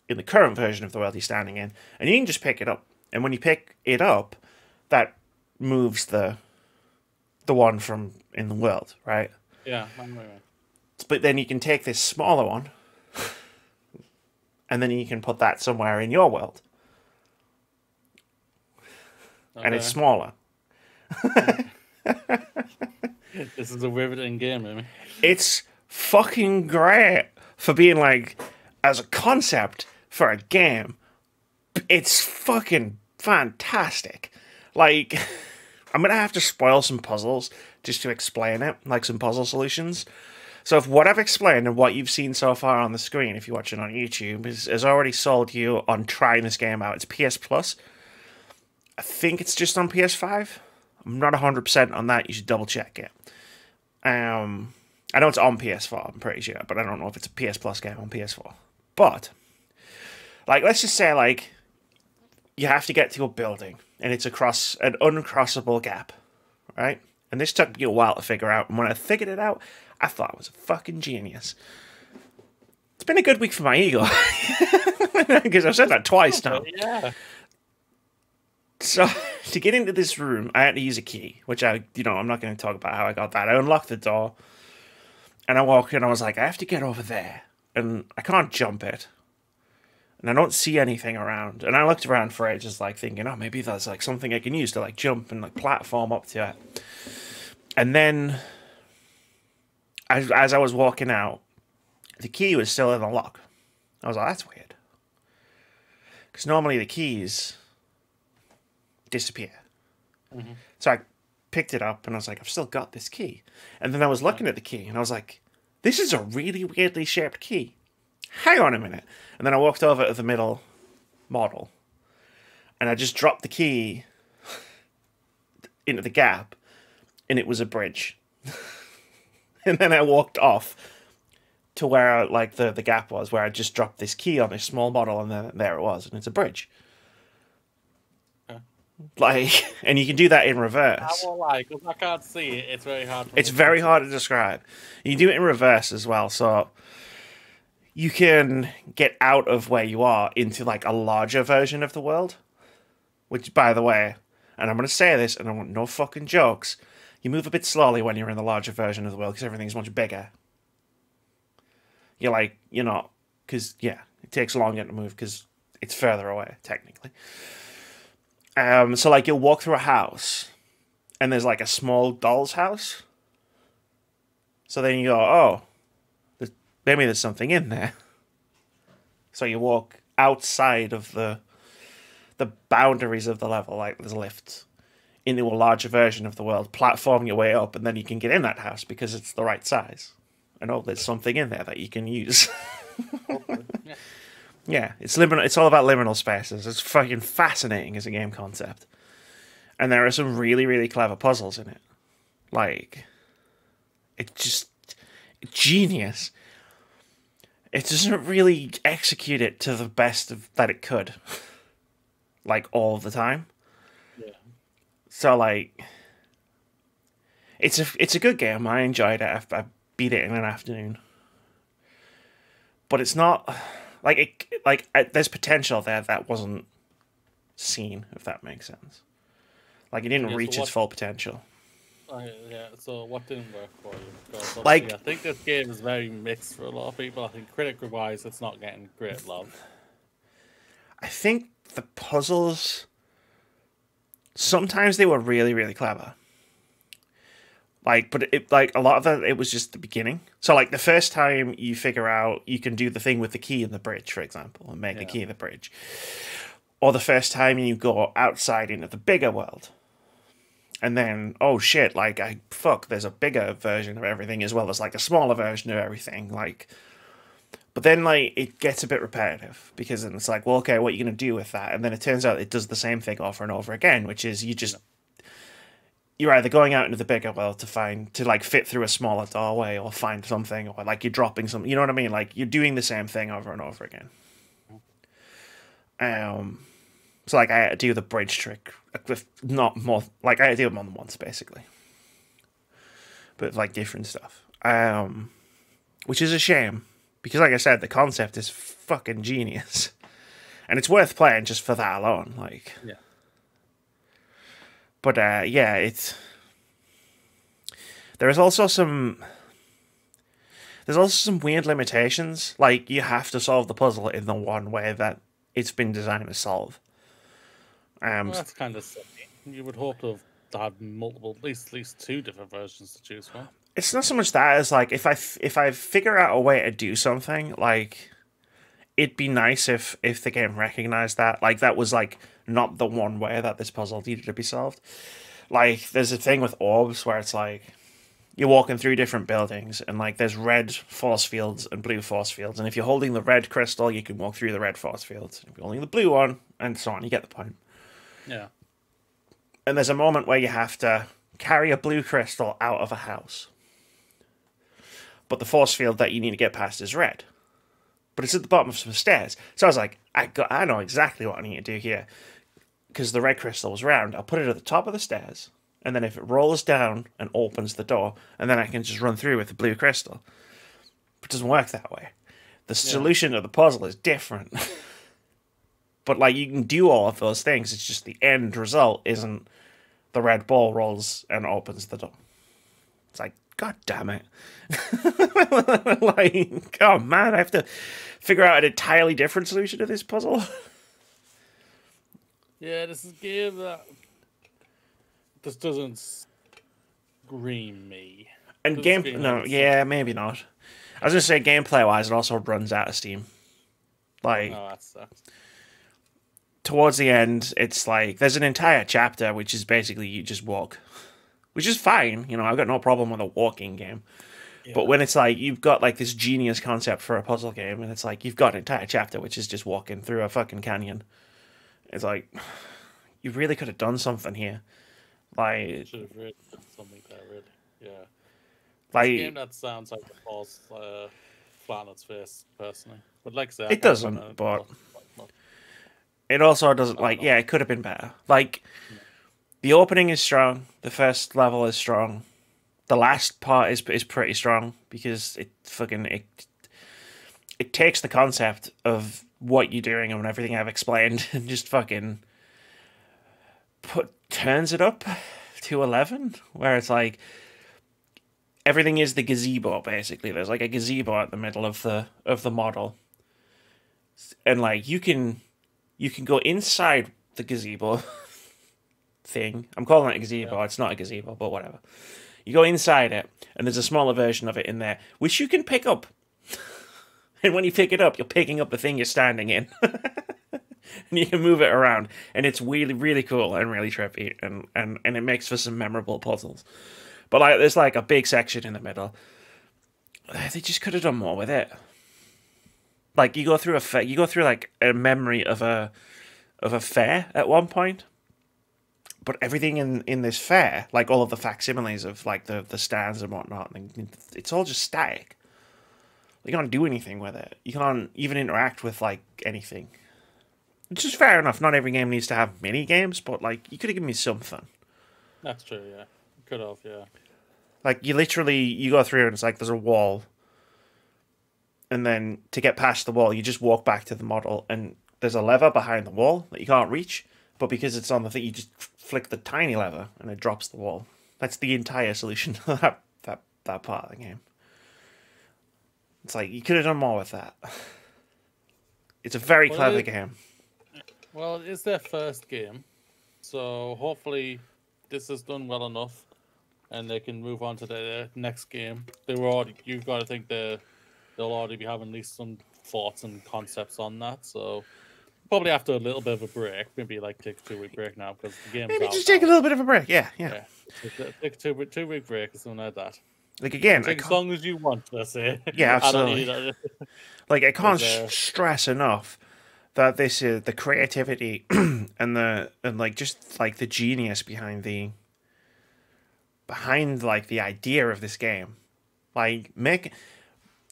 A: the current version of the world you're standing in, and you can just pick it up. And when you pick it up, that moves the one from in the world, right?
B: Yeah.
A: But then you can take this smaller one, and then you can put that somewhere in your world, and it's smaller.
B: This is a riveting game, maybe.
A: It's fucking great for being like, as a concept for a game, it's fucking fantastic. Like, I'm going to have to spoil some puzzles just to explain it, like some puzzle solutions. So if what I've explained and what you've seen so far on the screen, if you're watching on YouTube, has already sold you on trying this game out, it's PS Plus. I think it's just on PS5. I'm not 100% on that. You should double check it. I know it's on PS4, I'm pretty sure, but I don't know if it's a PS Plus game on PS4. But, like, let's just say, like, you have to get to a building, and it's across an uncrossable gap, right? And this took me a while to figure out, and when I figured it out, I thought I was a fucking genius. It's been a good week for my ego. Because I've said that twice now.
B: Yeah.
A: So, to get into this room, I had to use a key, which I'm not going to talk about how I got that. I unlocked the door, and I walked in, I was like, I have to get over there, and I can't jump it. And I don't see anything around. And I looked around for it, just like thinking, oh, maybe there's like something I can use to like jump and like platform up to it. And then, as I was walking out, the key was still in the lock. I was like, that's weird. Because normally the keys disappear.
B: Mm-hmm.
A: So I picked it up and I was like, I've still got this key. And then I was looking at the key and I was like, this is a really weirdly shaped key. Hang on a minute. And then I walked over to the middle model and I just dropped the key into the gap and it was a bridge. And then I walked off to where like the gap was, where I just dropped this key on this small model and then there it was, and it's a bridge. Like, and you can do that in reverse.
B: I won't lie, because I can't see it. It's very hard.
A: It's very hard to describe. You do it in reverse as well, so you can get out of where you are into like a larger version of the world. Which, by the way, and I'm going to say this, and I want no fucking jokes, you move a bit slowly when you're in the larger version of the world because everything's much bigger. You're like, because, yeah, it takes longer to move because it's further away, technically. So, like, you'll walk through a house, and there's, like, a small doll's house. So then you go, oh, maybe there's something in there. So you walk outside of the boundaries of the level, like there's lifts, into a larger version of the world, platform your way up, and then you can get in that house because it's the right size. And oh, there's something in there that you can use.
B: Yeah.
A: Yeah, it's all about liminal spaces. It's fucking fascinating as a game concept. And there are some really, really clever puzzles in it. Like, it's just genius. It doesn't really execute it to the best that it could. Like, all the time.
B: Yeah.
A: So, like, it's a good game. I enjoyed it. I beat it in an afternoon. But it's not... there's potential there that wasn't seen, if that makes sense. Like, it didn't reach its full potential.
B: Yeah, so what didn't work for you? Because
A: Like,
B: I think this game is very mixed for a lot of people. I think critically-wise, it's not getting great love.
A: I think the puzzles... Sometimes they were really, really clever. Like, but a lot of it was just the beginning. So, like, the first time you figure out you can do the thing with the key in the bridge, for example, and make a key in the bridge. Or the first time you go outside into the bigger world. And then, oh shit, like, there's a bigger version of everything as well as, like, a smaller version of everything. Like, but then, like, it gets a bit repetitive. Because then it's like, well, okay, what are you going to do with that? And then it turns out it does the same thing over and over again, which is you're either going out into the bigger world to fit through a smaller doorway or find something, or like you're dropping something, you know what I mean? Like you're doing the same thing over and over again. So like I had to do the bridge trick with not more, like I had to do it more than once basically. But like different stuff. Which is a shame because like I said, the concept is fucking genius. And it's worth playing just for that alone, like.
B: Yeah.
A: But yeah, there's also some weird limitations. Like you have to solve the puzzle in the one way that it's been designed to solve.
B: Well, that's kind of silly. You would hope to have had multiple, at least two different versions to choose from.
A: It's not so much that as like if I figure out a way to do something, like it'd be nice if the game recognized that. Like that was like not the one way that this puzzle needed to be solved. Like, there's a thing with orbs where it's like you're walking through different buildings, and like there's red force fields and blue force fields, and if you're holding the red crystal, you can walk through the red force fields. If you're holding the blue one, and so on, you get the point.
B: Yeah.
A: And there's a moment where you have to carry a blue crystal out of a house, but the force field that you need to get past is red. But it's at the bottom of some stairs. So I was like, I know exactly what I need to do here. Because the red crystal was round, I'll put it at the top of the stairs, and then if it rolls down and opens the door, and then I can just run through with the blue crystal. But it doesn't work that way. The solution to the puzzle is different. But like, you can do all of those things, it's just the end result isn't the red ball rolls and opens the door. It's like, God damn it. Like, oh man, I have to figure out an entirely different solution to this puzzle.
B: Yeah, this is a game that this doesn't scream me.
A: And yeah, maybe not. I was gonna say gameplay wise, it also runs out of steam. Like,
B: oh, that sucks.
A: Towards the end, it's like there's an entire chapter which is basically you just walk, which is fine. You know, I've got no problem with a walking game. Yeah. But when it's like you've got like this genius concept for a puzzle game, and it's like you've got an entire chapter which is just walking through a fucking canyon. It's like, you really could have done something here. Like,
B: should have really done something there, really. Yeah.
A: Like,
B: it's a game that sounds like it falls flat on its face, personally. But like I said,
A: it doesn't, but it also doesn't, like, yeah, it could have been better. Like, the opening is strong, the first level is strong, the last part is pretty strong, because it takes the concept of what you're doing and everything I've explained and just fucking turns it up to 11, where it's like everything is the gazebo. Basically, there's like a gazebo at the middle of the model, and like you can go inside the gazebo thing. I'm calling it a gazebo. Yeah. It's not a gazebo, but whatever. You go inside it, and there's a smaller version of it in there, which you can pick up. And when you pick it up, you're picking up the thing you're standing in. And you can move it around. And it's really, really cool and really trippy. And it makes for some memorable puzzles. But like, there's like a big section in the middle. They just could have done more with it. Like, you go through like a memory of a fair at one point. But everything in this fair, like all of the facsimiles of like the stands and whatnot, it's all just static. You can't do anything with it. You can't even interact with, like, anything. Which is fair enough. Not every game needs to have mini games, but, like, you could have given me something.
B: That's true, yeah. Could have, yeah.
A: Like, you go through and it's like there's a wall. And then to get past the wall, you just walk back to the model and there's a lever behind the wall that you can't reach. But because it's on the thing, you just flick the tiny lever and it drops the wall. That's the entire solution to that part of the game. It's like, you could have done more with that. It's a very clever game.
B: Well, it's their first game, so hopefully this is done well enough, and they can move on to their next game. You've got to think they'll already be having at least some thoughts and concepts on that, so probably after a little bit of a break, maybe like take a 2-week break now, because the game's
A: maybe
B: out
A: just take a little bit of a break, yeah.
B: Take a 2-week break or something like that.
A: Like, again,
B: take as long as you want, let's say.
A: Yeah, absolutely. Like, I can't stress enough that this is the creativity and just like the genius behind the idea of this game. Like,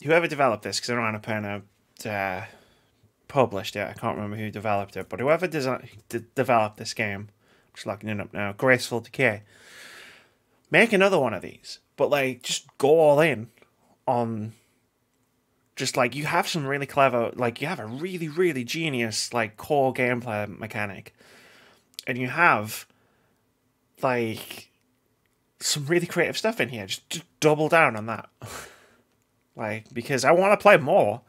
A: whoever developed this, because I don't have a pen out, published it. I can't remember who developed it, but whoever developed this game, I'm just looking it up now. Graceful Decay. Make another one of these. But, like, just go all in on, just, like, you have some really clever, like, you have a really, really genius, like, core gameplay mechanic. And you have, like, some really creative stuff in here. Just double down on that. Like, because I want to play more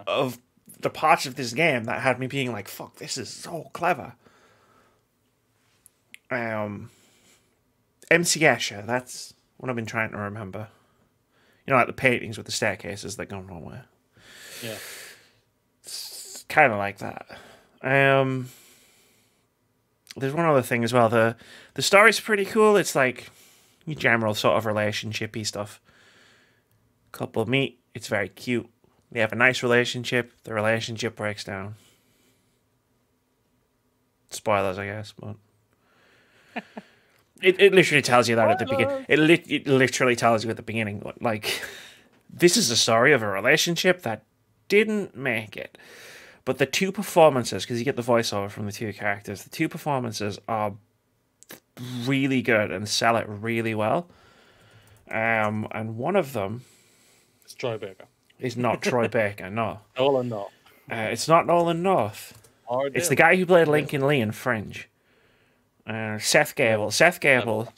A: of the parts of this game that had me being like, fuck, this is so clever. MC Escher, that's what I've been trying to remember. You know, like the paintings with the staircases that go nowhere.
B: Yeah.
A: It's kind of like that. there's one other thing as well. The story's pretty cool. It's like your general sort of relationshipy stuff. Couple meet. It's very cute. They have a nice relationship. The relationship breaks down. Spoilers, I guess, but it literally tells you that at the beginning. It literally tells you at the beginning, like, this is a story of a relationship that didn't make it. But the two performances, because you get the voiceover from the two characters, the two performances are really good and sell it really well. And one of them
B: It's Troy Baker.
A: Is not Troy Baker, no.
B: Nolan North.
A: It's not Nolan North. It's the guy who played Lincoln Lee in Fringe. Seth Gable. Seth Gable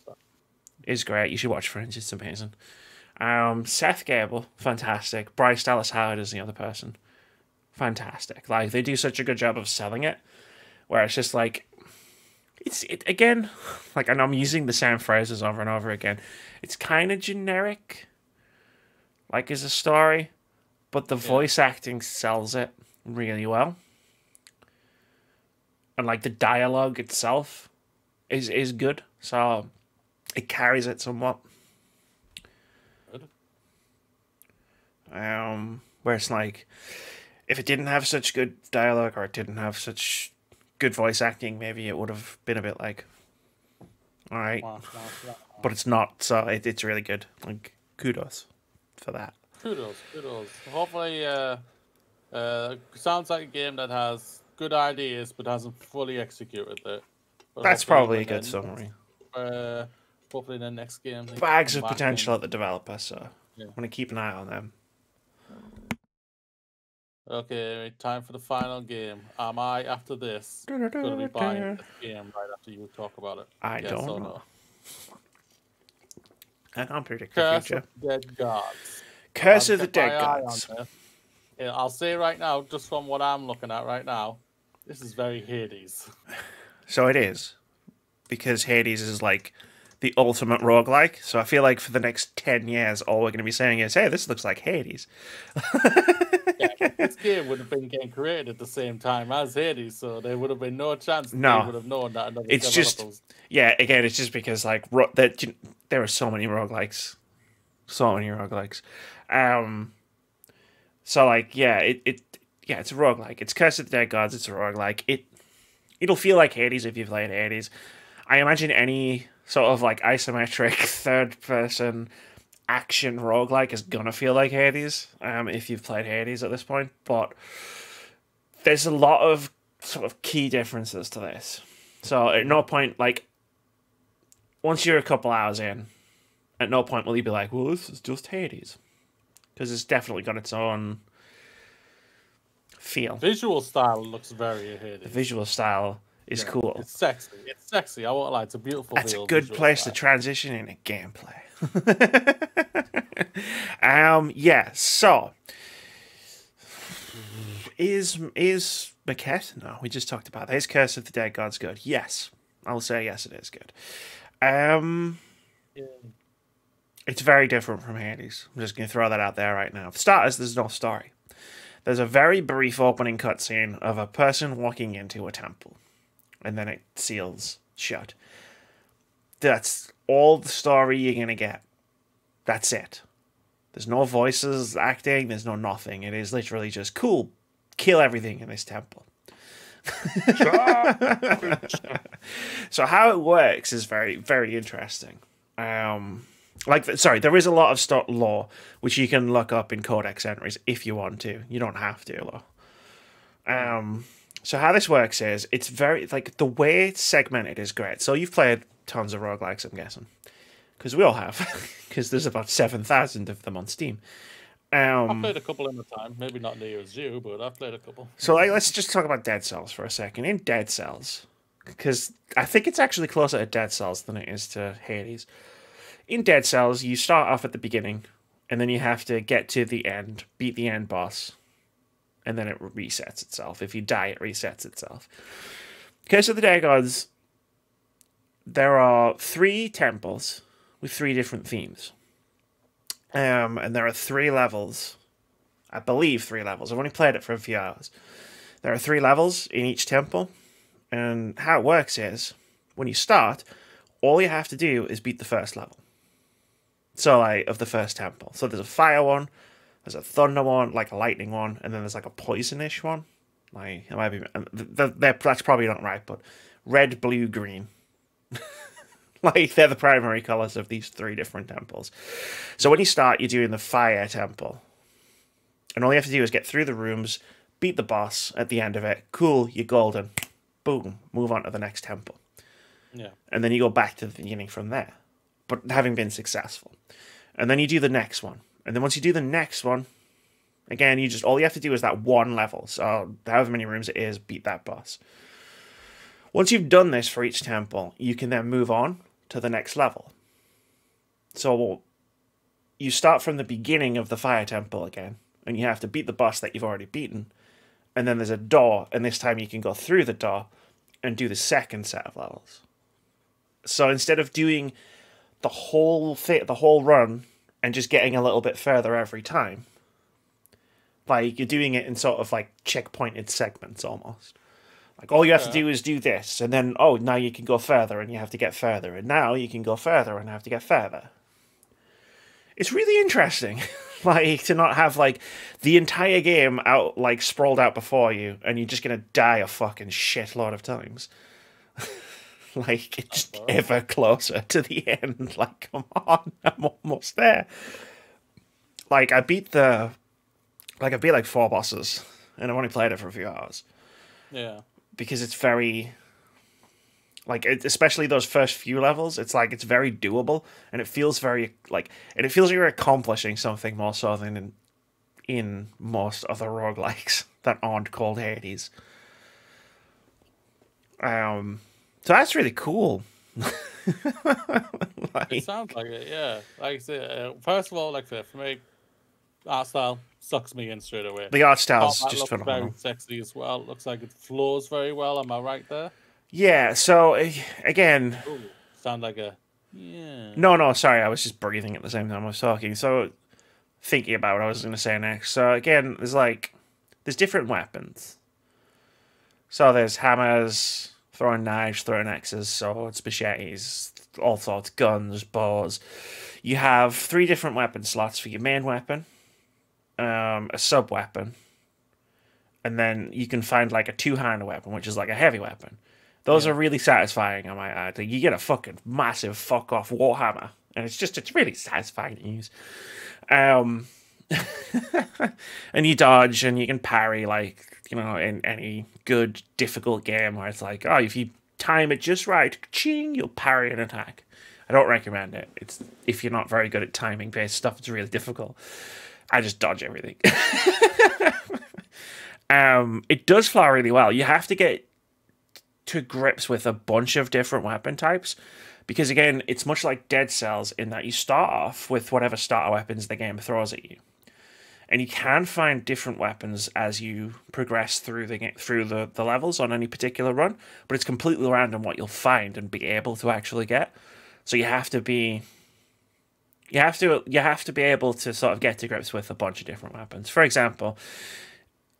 A: is great. You should watch Fringe. It's amazing. Seth Gable, fantastic. Bryce Dallas Howard is the other person. Fantastic. Like, they do such a good job of selling it, where it's just like, again, like, and I'm using the same phrases over and over again. It's kind of generic, like, as a story, but the voice acting sells it really well. And, like, the dialogue itself is good, so it carries it somewhat. Where it's like, if it didn't have such good dialogue or it didn't have such good voice acting, maybe it would have been a bit like, all right, but it's not. So it's really good. Like, kudos for that.
B: Kudos. Hopefully, sounds like a game that has good ideas but hasn't fully executed it. But
A: that's probably a good summary.
B: Hopefully, the next game.
A: Bags of potential at the developer, so I'm gonna keep an eye on them.
B: Okay, time for the final game. Am I, after this, going to be buying this game right after you talk about it?
A: I don't know.
B: No?
A: I can't predict
B: Curse
A: the future.
B: of the Dead Gods.
A: Curse of the Dead Gods.
B: Yeah, I'll say right now, just from what I'm looking at right now, this is very Hades.
A: So it is. Because Hades is like the ultimate roguelike. So I feel like for the next 10 years, all we're going to be saying is, hey, this looks like Hades.
B: Yeah, this game would have been getting created at the same time as Hades, so there would have been no chance they would have known that.
A: It's just, yeah, again, it's just because, like, there are so many roguelikes. So many roguelikes. So, like, yeah, it's a roguelike. It's Curse of the Dead Gods, it's a roguelike. It'll feel like Hades if you've played Hades. I imagine any sort of, like, isometric third-person action roguelike is gonna feel like Hades, if you've played Hades at this point, but there's a lot of sort of key differences to this. So at no point, like, once you're a couple hours in, at no point will you be like, well, this is just Hades, because it's definitely got its own feel.
B: Visual style looks very Hades.
A: The visual style is cool.
B: It's sexy. I won't lie. It's a beautiful.
A: That's a good place to transition into gameplay. Yeah. So, is Maquette? No, we just talked about that. Is Curse of the Dead Gods good? Yes, I'll say yes. It is good. It's very different from Hades. I'm just going to throw that out there right now. For starters, there's no story. There's a very brief opening cutscene of a person walking into a temple, and then it seals shut. That's all the story you're going to get. That's it. There's no voices acting, there's no nothing. It is literally just, cool, kill everything in this temple. So how it works is very, very interesting. There is a lot of lore which you can look up in codex entries if you want to. You don't have to, though. So how this works is, it's very, like, the way it's segmented is great. So you've played tons of roguelikes, I'm guessing. Because we all have. Because there's about 7,000 of them on Steam.
B: I've played a couple in the time. Maybe not near as you, but I've played a couple.
A: So, like, let's just talk about Dead Cells for a second. In Dead Cells, because I think it's actually closer to Dead Cells than it is to Hades. In Dead Cells, you start off at the beginning, and then you have to get to the end, beat the end boss, and then it resets itself. If you die, it resets itself. Curse of the Dead Gods, there are 3 temples with 3 different themes. And there are 3 levels. I believe 3 levels. I've only played it for a few hours. There are 3 levels in each temple. And how it works is, when you start, all you have to do is beat the first level. So, like, of the first temple. So there's a fire one, there's a thunder one, like a lightning one, and then there's like a poisonish one. Like, it might be, that's probably not right, but red, blue, green. Like, they're the primary colors of these 3 different temples. So when you start, you're doing the fire temple. And all you have to do is get through the rooms, beat the boss at the end of it. Cool, you're golden. Boom, move on to the next temple.
B: Yeah.
A: And then you go back to the beginning from there, but having been successful. And then you do the next one. And then once you do the next one, again, all you have to do is that one level. So however many rooms it is, beat that boss. Once you've done this for each temple, you can then move on to the next level. So you start from the beginning of the fire temple again, and you have to beat the boss that you've already beaten. And then there's a door, and this time you can go through the door and do the second set of levels. So instead of doing the whole run and just getting a little bit further every time, like, you're doing it in sort of like checkpointed segments almost. Like, all you have to do is do this, and then, oh, now you can go further, and you have to get further, and now you can go further and have to get further. It's really interesting, like, to not have, like, the entire game out, like, sprawled out before you, and you're just gonna die a fucking shitload of times. Like, it's just ever closer to the end. Like, come on, I'm almost there. Like, I beat like 4 bosses, and I've only played it for a few hours.
B: Yeah.
A: Because it's very, like, especially those first few levels, it's like, it's very doable, and it feels very, like, and it feels like you're accomplishing something more so than in most other roguelikes that aren't called Hades. So that's really cool.
B: Like, it sounds like it, yeah. Like I said, first of all, like I said, for me, art style sucks me in straight away.
A: The art style's
B: Combat
A: just
B: looks
A: phenomenal.
B: very sexy as well. Looks like it flows very well. Am I right there?
A: Yeah. So again,
B: Ooh, sound like a yeah.
A: No, sorry, I was just breathing at the same time I was talking. So thinking about what I was going to say next. So again, there's different weapons. So there's hammers, throwing knives, throwing axes, swords, machetes, all sorts, guns, bows. You have 3 different weapon slots for your main weapon, a sub weapon, and then you can find like a 2-handed weapon, which is like a heavy weapon. Those are really satisfying, I might add. You get a fucking massive fuck off warhammer, and it's really satisfying to use. And you dodge and you can parry, like, you know, in any good difficult game where it's like, oh, if you time it just right, ching, you'll parry an attack. I don't recommend it. It's if you're not very good at timing based stuff, it's really difficult. I just dodge everything. It does flow really well. You have to get to grips with a bunch of different weapon types, because again, it's much like Dead Cells in that you start off with whatever starter weapons the game throws at you, and you can find different weapons as you progress through the levels on any particular run, but it's completely random what you'll find and be able to actually get. So you have to be able to sort of get to grips with a bunch of different weapons. For example,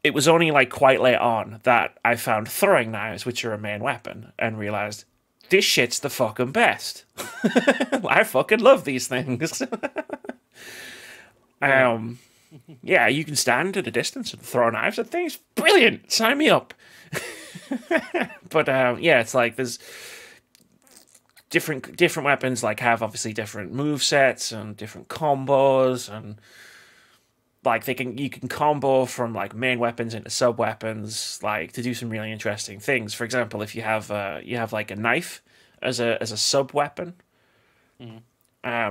A: it was only like quite late on that I found throwing knives, which are a main weapon, and realized this shit's the fucking best. I fucking love these things. Yeah, you can stand at a distance and throw knives at things. Brilliant! Sign me up. But yeah, it's like there's different weapons like have obviously different move sets and different combos, and like you can combo from like main weapons into sub weapons, like to do some really interesting things. For example, if you have like a knife as a sub weapon.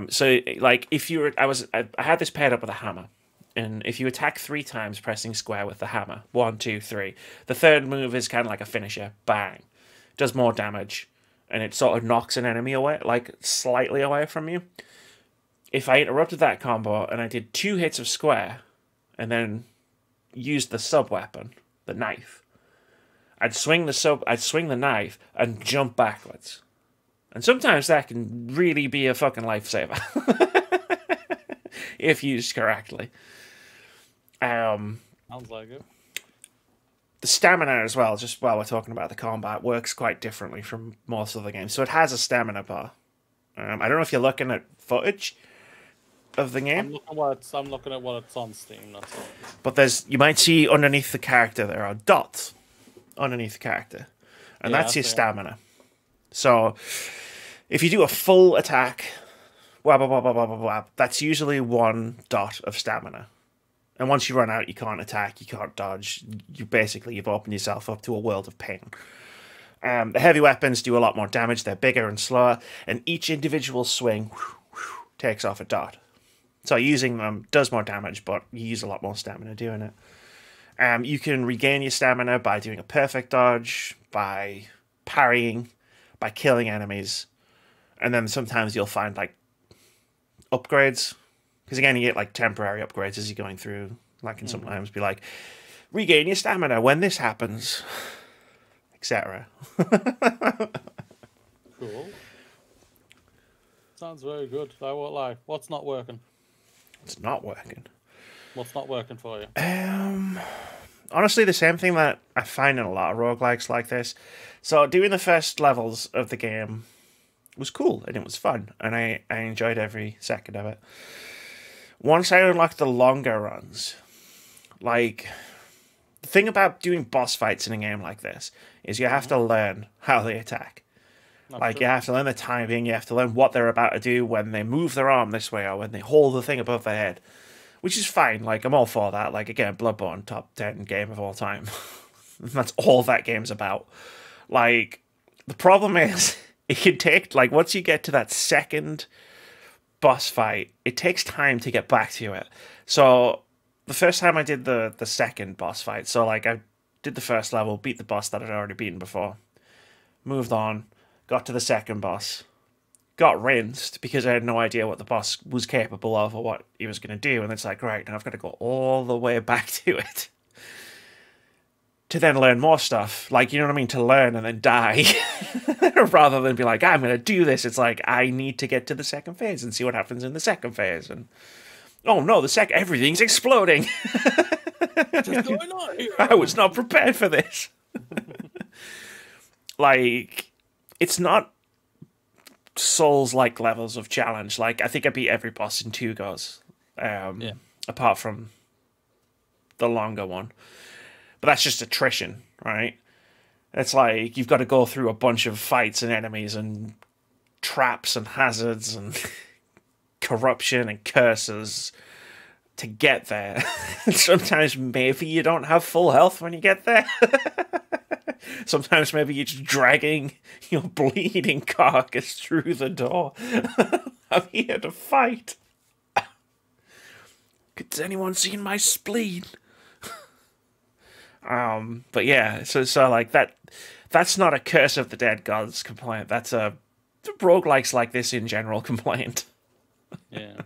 A: So like if you were, I had this paired up with a hammer, and if you attack 3 times pressing square with the hammer, 1, 2, 3, the third move is kind of like a finisher. Bang, does more damage, and it sort of knocks an enemy away, like slightly away from you. If I interrupted that combo and I did 2 hits of square, and then used the sub weapon, the knife, I'd swing the knife and jump backwards. And sometimes that can really be a fucking lifesaver. If used correctly.
B: Sounds like it.
A: the stamina as well, just while we're talking about the combat, works quite differently from most other games. So it has a stamina bar. I don't know if you're looking at footage of the game,
B: I'm looking at what it's on Steam. That's all.
A: but you might see underneath the character there are dots underneath the character, and that's your stamina. So if you do a full attack, blah, blah, blah, blah, blah, blah, blah, that's usually 1 dot of stamina. And once you run out, you can't attack, you can't dodge. You've opened yourself up to a world of pain. The heavy weapons do a lot more damage. They're bigger and slower, and each individual swing takes off a dot. So using them does more damage, but you use a lot more stamina doing it. You can regain your stamina by doing a perfect dodge, by parrying, by killing enemies, and then sometimes you'll find like upgrades. Because again, you get like temporary upgrades as you're going through. Like, can sometimes be like, regain your stamina when this happens, etc.
B: Cool. Sounds very good. I won't lie. What's not working?
A: It's not working.
B: What's not working for you?
A: Honestly, the same thing that I find in a lot of roguelikes like this. So doing the first levels of the game was cool and it was fun, and I enjoyed every second of it. Once I unlocked the longer runs, like, the thing about doing boss fights in a game like this is you have to learn how they attack. Like, you have to learn the timing, you have to learn what they're about to do when they move their arm this way or when they hold the thing above their head. Which is fine, like, I'm all for that. Like, again, Bloodborne, top 10 game of all time. That's all that game's about. Like, the problem is, it can take, like, once you get to that second boss fight, it takes time to get back to it. So the first time I did the second boss fight, so like I did the first level, beat the boss that I'd already beaten before, moved on, got to the second boss, got rinsed because I had no idea what the boss was capable of or what he was going to do, and it's like, right, now I've got to go all the way back to it to then learn more stuff, like, you know what I mean, to learn and then die. Rather than be like, I'm going to do this. It's like, I need to get to the second phase and see what happens in the second phase. And oh no, everything's exploding.
B: What's going on here?
A: I was not prepared for this. Like, it's not Souls-like levels of challenge. Like, I think I beat every boss in 2 goes. Apart from the longer one. But that's just attrition, right? It's like, you've got to go through a bunch of fights and enemies and traps and hazards and corruption and curses to get there. Sometimes maybe you don't have full health when you get there. Sometimes maybe you're just dragging your bleeding carcass through the door. I'm here to fight. Has anyone seen my spleen? But yeah, so like that's not a Curse of the Dead Gods complaint. That's a roguelikes like this in general complaint.
B: Yeah.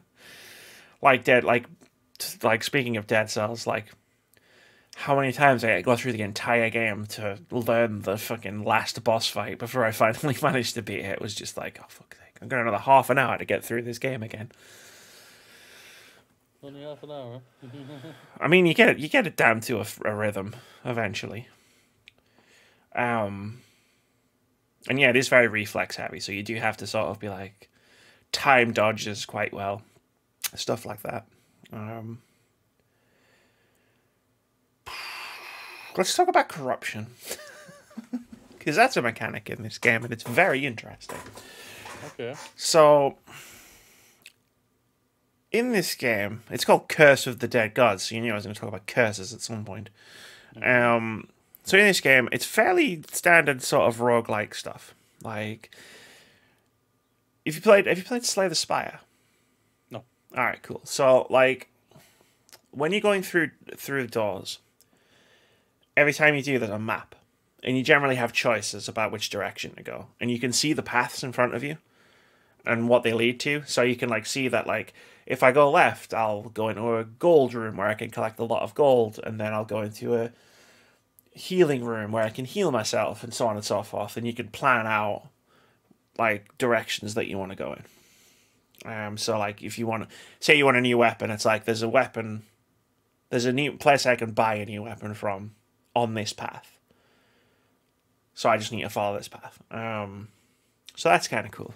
A: like speaking of Dead Cells, like, how many times I go through the entire game to learn the fucking last boss fight before I finally managed to beat it. It was just like, oh fuck's sake, I've got another half an hour to get through this game again.
B: Only half an hour.
A: I mean, you get it down to a rhythm eventually. And yeah, it is very reflex heavy, so you do have to sort of be like time dodges quite well, stuff like that. Let's talk about corruption, because that's a mechanic in this game, and it's very interesting.
B: Okay.
A: So, in this game, it's called Curse of the Dead Gods, so you knew I was going to talk about curses at some point. So in this game, it's fairly standard sort of roguelike stuff. Like, have you played Slay the Spire?
B: No.
A: Alright, cool. So, like, when you're going through doors, every time you do, there's a map. And you generally have choices about which direction to go. And you can see the paths in front of you and what they lead to. So you can, like, see that, like, if I go left, I'll go into a gold room where I can collect a lot of gold. And then I'll go into a healing room where I can heal myself, and so on and so forth. And you can plan out, like, directions that you want to go in. So, like, if you want to... Say you want a new weapon, it's like, there's a new place I can buy a new weapon from on this path. So I just need to follow this path. So that's kind of cool.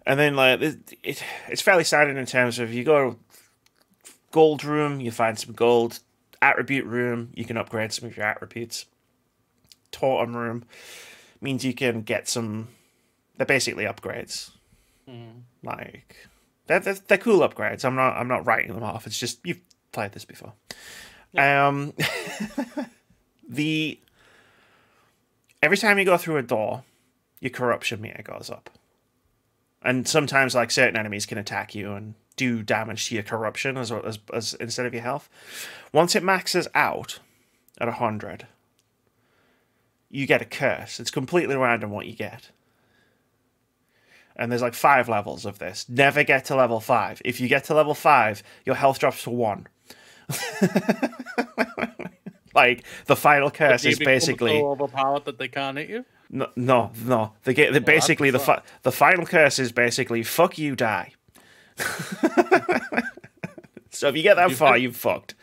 A: And then like it's fairly standard in terms of you go gold room, you find some gold. Attribute room, you can upgrade some of your attributes. Totem room means you can get some. They're basically upgrades. Like they're cool upgrades. I'm not writing them off. It's just you've played this before. Yeah. Every time you go through a door, your corruption meter goes up. And sometimes, like, certain enemies can attack you and do damage to your corruption as instead of your health. Once it maxes out at 100, you get a curse. It's completely random what you get. And there's like 5 levels of this. Never get to level 5. If you get to level 5, your health drops to 1. Like, the final curse is basically
B: so overpowered that they can't hit you.
A: No. Basically the final curse is basically fuck you, die. So if you get that far, you've fucked.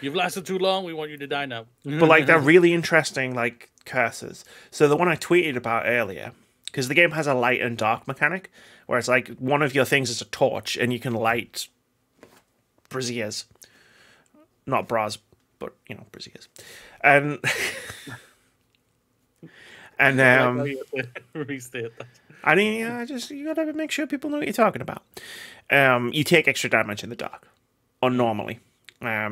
B: You've lasted too long. We want you to die now.
A: But like they're really interesting, like curses. So the one I tweeted about earlier, because the game has a light and dark mechanic, where it's like one of your things is a torch, and you can light braziers, not bras, but you know, braziers, and
B: restate that.
A: I mean, you gotta make sure people know what you're talking about. You take extra damage in the dark, normally.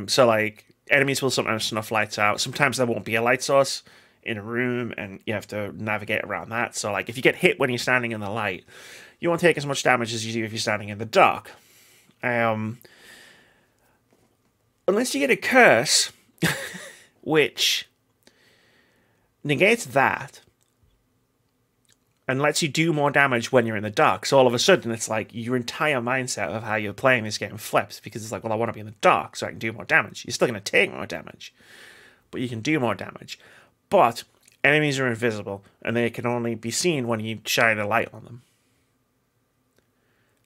A: So like enemies will sometimes snuff lights out. Sometimes there won't be a light source in a room, and you have to navigate around that. So like if you get hit when you're standing in the light, you won't take as much damage as you do if you're standing in the dark. Unless you get a curse, which negates that and lets you do more damage when you're in the dark. So all of a sudden, it's like your entire mindset of how you're playing this game flips, because it's like, well, I want to be in the dark so I can do more damage. You're still going to take more damage, but you can do more damage. But enemies are invisible, and they can only be seen when you shine a light on them.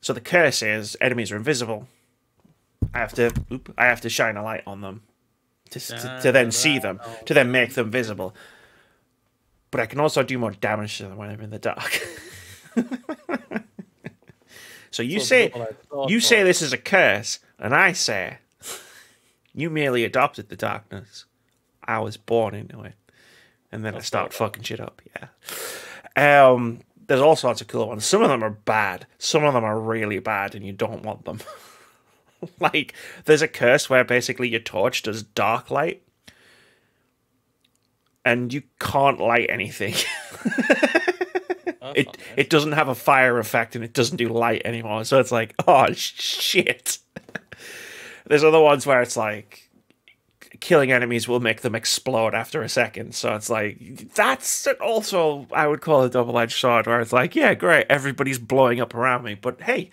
A: So the curse is enemies are invisible. I have to shine a light on them to then see them, to then make them visible. But I can also do more damage to them when I'm in the dark. So you say this is a curse, and I say you merely adopted the darkness. I was born into it, and then I start fucking shit up. Yeah. There's all sorts of cool ones. Some of them are bad. Some of them are really bad, and you don't want them. Like, there's a curse where basically your torch does dark light, and you can't light anything. It doesn't have a fire effect, and it doesn't do light anymore. So it's like, oh shit. There's other ones where it's like killing enemies will make them explode after a second. So it's like, that's also, I would call a double-edged sword, where it's like, yeah, great, everybody's blowing up around me, but hey,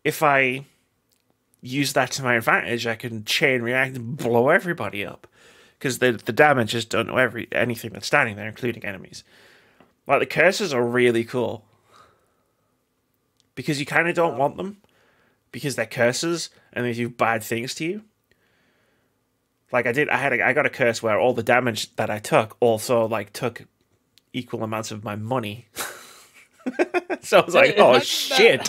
A: if I use that to my advantage, I can chain react and blow everybody up. Because the damage is done to anything that's standing there, including enemies. Like, the curses are really cool. Because you kind of don't want them. Because they're curses, and they do bad things to you. Like, I got a curse where all the damage that I took also, like, took equal amounts of my money. So I was like, oh, shit.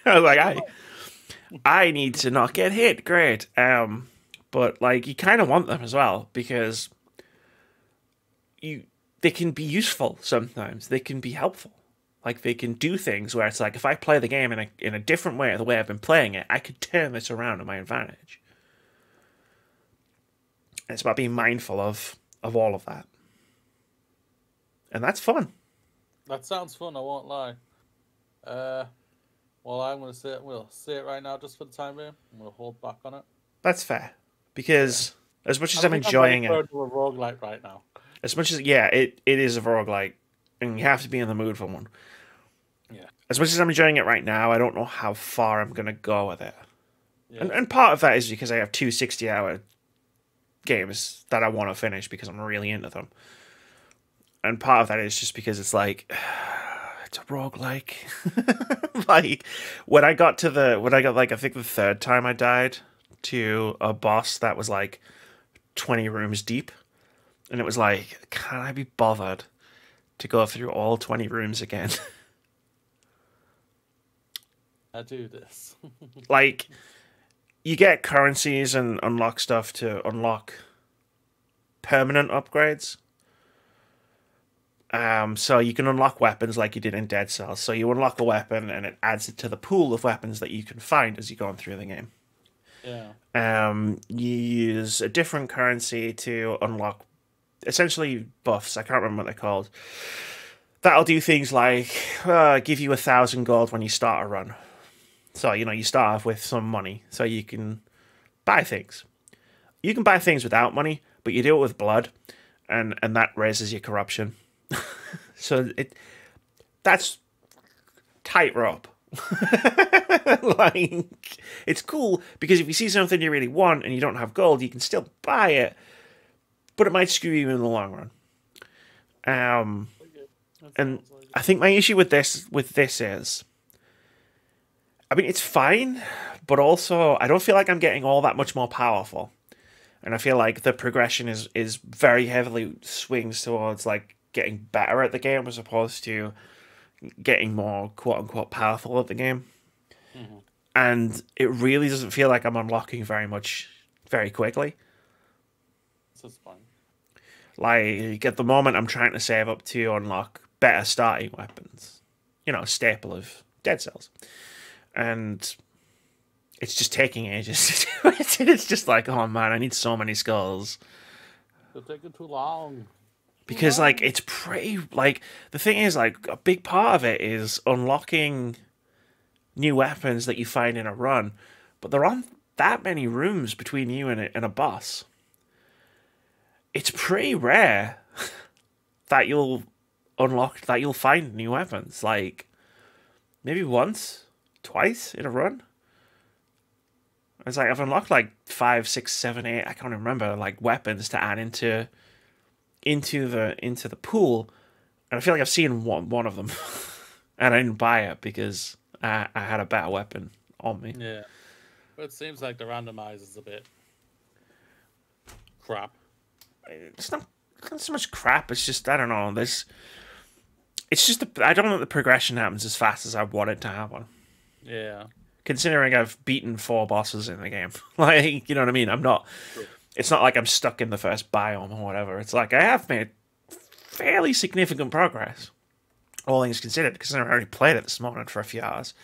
A: I was like, I need to not get hit. Great. But like, you kind of want them as well, because they can be useful sometimes. They can be helpful. Like, they can do things where it's like, if I play the game in a different way, the way I've been playing it, I could turn this around to my advantage. And it's about being mindful of all of that. And that's fun.
B: That sounds fun, I won't lie. Well, I'm going to say it. We'll say it right now just for the time being. I'm going to hold back on it.
A: That's fair. Because as much as I'm enjoying it...
B: I'm to a roguelike right now.
A: As much as... Yeah, it is a roguelike. And you have to be in the mood for one.
B: Yeah.
A: As much as I'm enjoying it right now, I don't know how far I'm going to go with it.
B: Yeah.
A: And part of that is because I have 2 60-hour games that I want to finish because I'm really into them. And part of that is just because it's like... It's a roguelike. Like, I think the third time I died to a boss that was like 20 rooms deep. And it was like, can I be bothered to go through all 20 rooms again?
B: I do this.
A: Like, you get currencies and unlock stuff to unlock permanent upgrades. So you can unlock weapons like you did in Dead Cells. So you unlock a weapon and it adds it to the pool of weapons that you can find as you're going through the game.
B: Yeah.
A: You use a different currency to unlock essentially buffs. I can't remember what they're called. That'll do things like give you 1,000 gold when you start a run. So, you know, you start off with some money so you can buy things. You can buy things without money, but you do it with blood, and that raises your corruption. So that's tightrope. Like, it's cool because if you see something you really want and you don't have gold, you can still buy it, but it might screw you in the long run. And I think my issue with this is, I mean, it's fine, but also I don't feel like I'm getting all that much more powerful. And I feel like the progression is very heavily swings towards like getting better at the game as opposed to getting more quote unquote powerful at the game.
B: Mm-hmm.
A: And it really doesn't feel like I'm unlocking very much very quickly.
B: That's fine.
A: Like at the moment I'm trying to save up to unlock better starting weapons. You know, staple of Dead Cells. And it's just taking ages to do it. It's just like, oh man, I need so many skulls.
B: They're taking too long.
A: Because, like, it's pretty, like, the thing is, like, a big part of it is unlocking new weapons that you find in a run, but there aren't that many rooms between you and a boss. It's pretty rare that you'll find new weapons. Like, maybe once, twice in a run. It's like, I've unlocked, like, 5, 6, 7, 8, I can't remember, like, weapons to add into the pool, and I feel like I've seen one of them, and I didn't buy it because I had a better weapon on me.
B: Yeah, but it seems like the randomizer's a bit crap.
A: It's not so much crap. It's just, I don't know. It's just I don't know that the progression happens as fast as I want it to happen.
B: Yeah.
A: Considering I've beaten 4 bosses in the game, like, you know what I mean. I'm not. Sure. It's not like I'm stuck in the first biome or whatever. It's like I have made fairly significant progress, all things considered, because I already played it this morning for a few hours.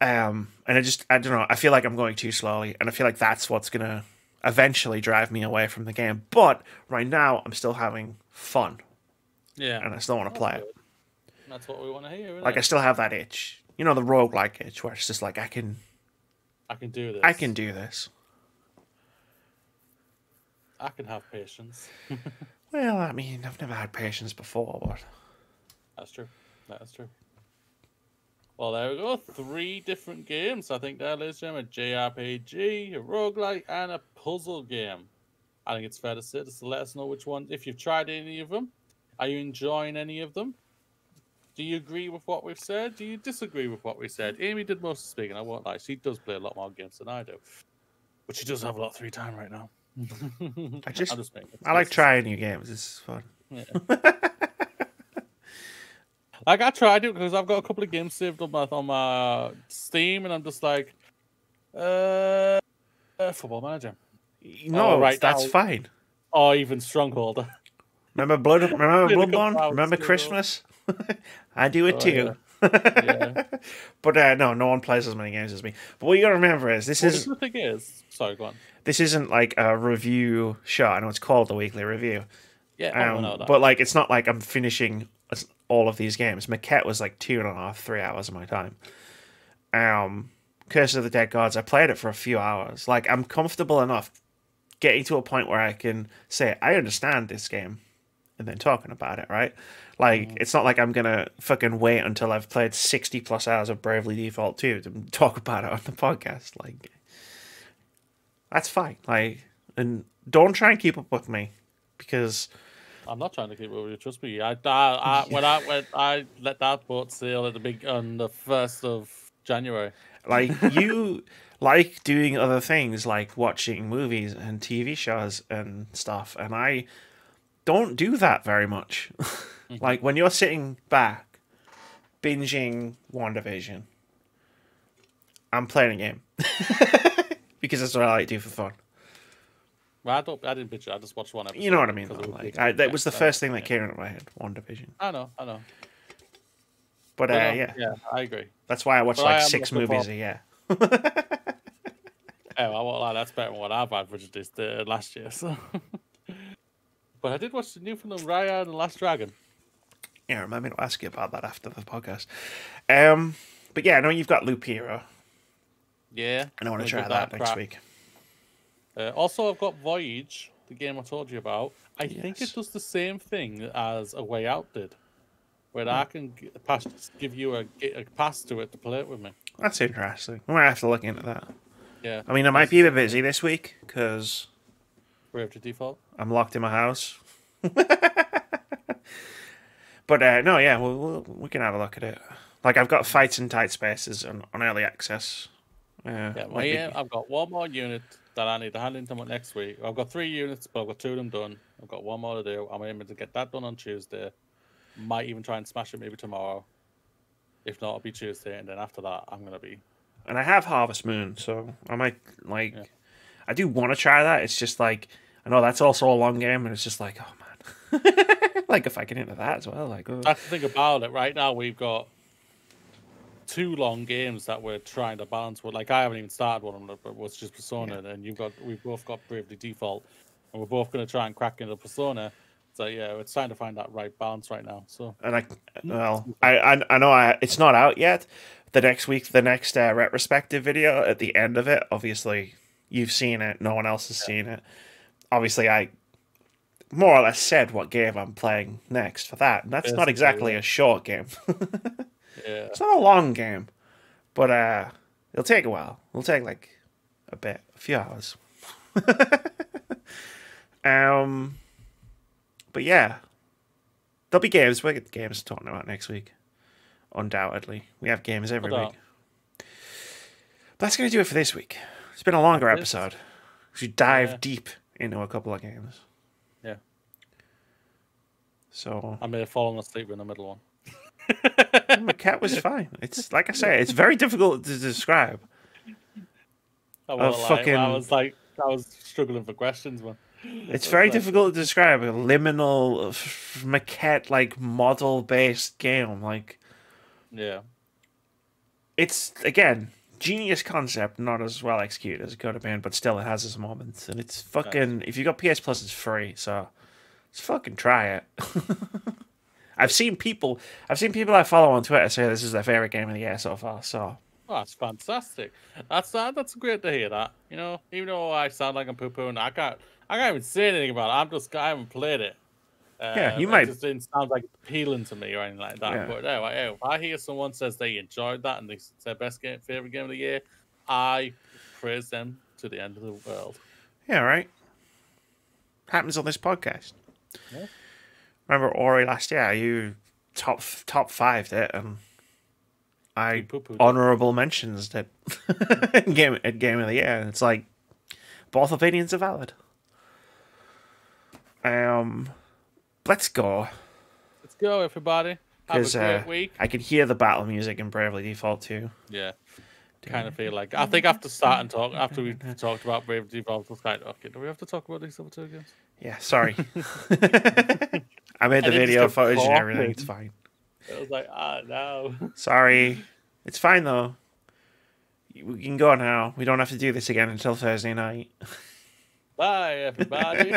A: And I don't know, I feel like I'm going too slowly, and I feel like that's what's going to eventually drive me away from the game. But right now, I'm still having fun.
B: Yeah.
A: And I still want to play it.
B: That's what we want to hear,
A: like, I still have that itch. You know, the roguelike itch, where it's just like, I can
B: do this.
A: I can do this.
B: I can have patience.
A: Well, I mean, I've never had patience before, but...
B: That's true. That's true. Well, there we go. 3 different games. I think there, ladies and gentlemen, a JRPG, a roguelike, and a puzzle game. I think it's fair to say, just to let us know which one, if you've tried any of them. Are you enjoying any of them? Do you agree with what we've said? Do you disagree with what we said? Amy did most of the speaking, I won't lie. She does play a lot more games than I do. But she does have a lot of free time right now.
A: I like trying new games. It's fun.
B: Yeah. Like, I tried it because I've got a couple of games saved on my Steam, and I'm just like, Football Manager.
A: No, right, that's fine.
B: Or even Stronghold.
A: Remember Bloodborne? Remember Christmas? I do it too.
B: Yeah.
A: But no one plays as many games as me. But what you gotta remember is
B: the thing is, sorry, go on.
A: This isn't like a review show. I know it's called the Weekly Review.
B: Yeah, I know that.
A: But like, it's not like I'm finishing all of these games. Maquette was like 2.5, 3 hours of my time. Curse of the Dead Gods, I played it for a few hours. Like, I'm comfortable enough getting to a point where I can say, I understand this game, and then talking about it, right? Like, it's not like I'm gonna fucking wait until I've played 60 plus hours of Bravely Default 2 to talk about it on the podcast. Like, that's fine. Like, and don't try and keep up with me, because
B: I'm not trying to keep up with you. Trust me. When I let that boat sail at on the 1st of January.
A: Like, you like doing other things, like watching movies and TV shows and stuff, and I don't do that very much. Like, when you're sitting back, binging WandaVision, I'm playing a game. Because that's what I like to do for fun.
B: Well, I didn't picture. I just watched one episode.
A: You know what I mean, though. Like, that was the first thing that came into my head, WandaVision.
B: I know.
A: But, yeah.
B: Yeah, I agree.
A: That's why I watch, like, 6 movies a year.
B: Oh, I won't lie, that's better than what I've averaged this last year. So, but I did watch the new film Raya and the Last Dragon.
A: Yeah, remind me to ask you about that after the podcast. But yeah, I know you've got Loop Hero,
B: Yeah,
A: and I want to try that next week.
B: Also, I've got Voyage, the game I told you about. I think it does the same thing as A Way Out did, where I can give you a pass to it to play it with me.
A: That's interesting. I might have to look into that.
B: Yeah.
A: I mean, I might be a bit busy this week because
B: Brave to Default.
A: I'm locked in my house. But no, yeah, we can have a look at it. Like, I've got Fights in Tight Spaces on early access.
B: I've got one more unit that I need to hand into next week. I've got 3 units, but I've got 2 of them done. I've got one more to do. I'm aiming to get that done on Tuesday. Might even try and smash it maybe tomorrow. If not, it'll be Tuesday, and then after that, I'm gonna be.
A: And I have Harvest Moon, so I might I do want to try that. It's just like, I know that's also a long game, and it's just like, oh man, like if I get into that as well, like. Oh.
B: That's the thing about it. Right now, we've got 2 long games that we're trying to balance with. Like, I haven't even started one of them, but it was just Persona, and we've both got Bravely Default, and we're both going to try and crack into Persona. So yeah, it's trying to find that right balance right now. So,
A: and I know it's not out yet. The next retrospective video at the end of it, obviously you've seen it. No one else has seen it. Obviously, I more or less said what game I'm playing next for that. And that's not exactly a short game.
B: Yeah,
A: it's not a long game, but it'll take a while. It'll take like a few hours. But yeah, there'll be games. We'll get games to talk about next week. Undoubtedly. We have games every week. But that's going to do it for this week. It's been a longer episode. We dive deep into a couple of games.
B: Yeah.
A: So
B: I may have fallen asleep in the middle one.
A: Maquette was fine. It's like I say, it's very difficult to describe.
B: I was struggling for questions, man.
A: It's very difficult to describe a liminal Maquette like model based game. Like,
B: yeah,
A: it's again genius concept, not as well executed as it could have been, but still it has its moments. And it's fucking if you got PS Plus, it's free, so just fucking try it. I've seen people I follow on Twitter say this is their favorite game of the year so far. So.
B: Oh, that's fantastic. That's great to hear that. You know, even though I sound like I'm poo-pooing, I can't even say anything about it. I haven't played it.
A: Yeah, you might.
B: It just didn't sound like it's appealing to me or anything like that.
A: Yeah.
B: But anyway, if I hear someone says they enjoyed that and it's their favorite game of the year, I praise them to the end of the world.
A: Yeah, right. Happens on this podcast.
B: Yeah.
A: Remember Ori last year? You top 5'd it, and I honorable mentions it game of the year. And it's like both opinions are valid. Let's go.
B: Let's go, everybody. Have a great week.
A: I could hear the battle music in Bravely Default too.
B: Yeah. Kind of feel like I think after we talked about Bravely Default, it's like, okay, do we have to talk about these other 2 games?
A: Yeah, sorry. I made the video footage and everything. It's fine.
B: It was like, no.
A: Sorry. It's fine though. We can go now. We don't have to do this again until Thursday night.
B: Bye, everybody.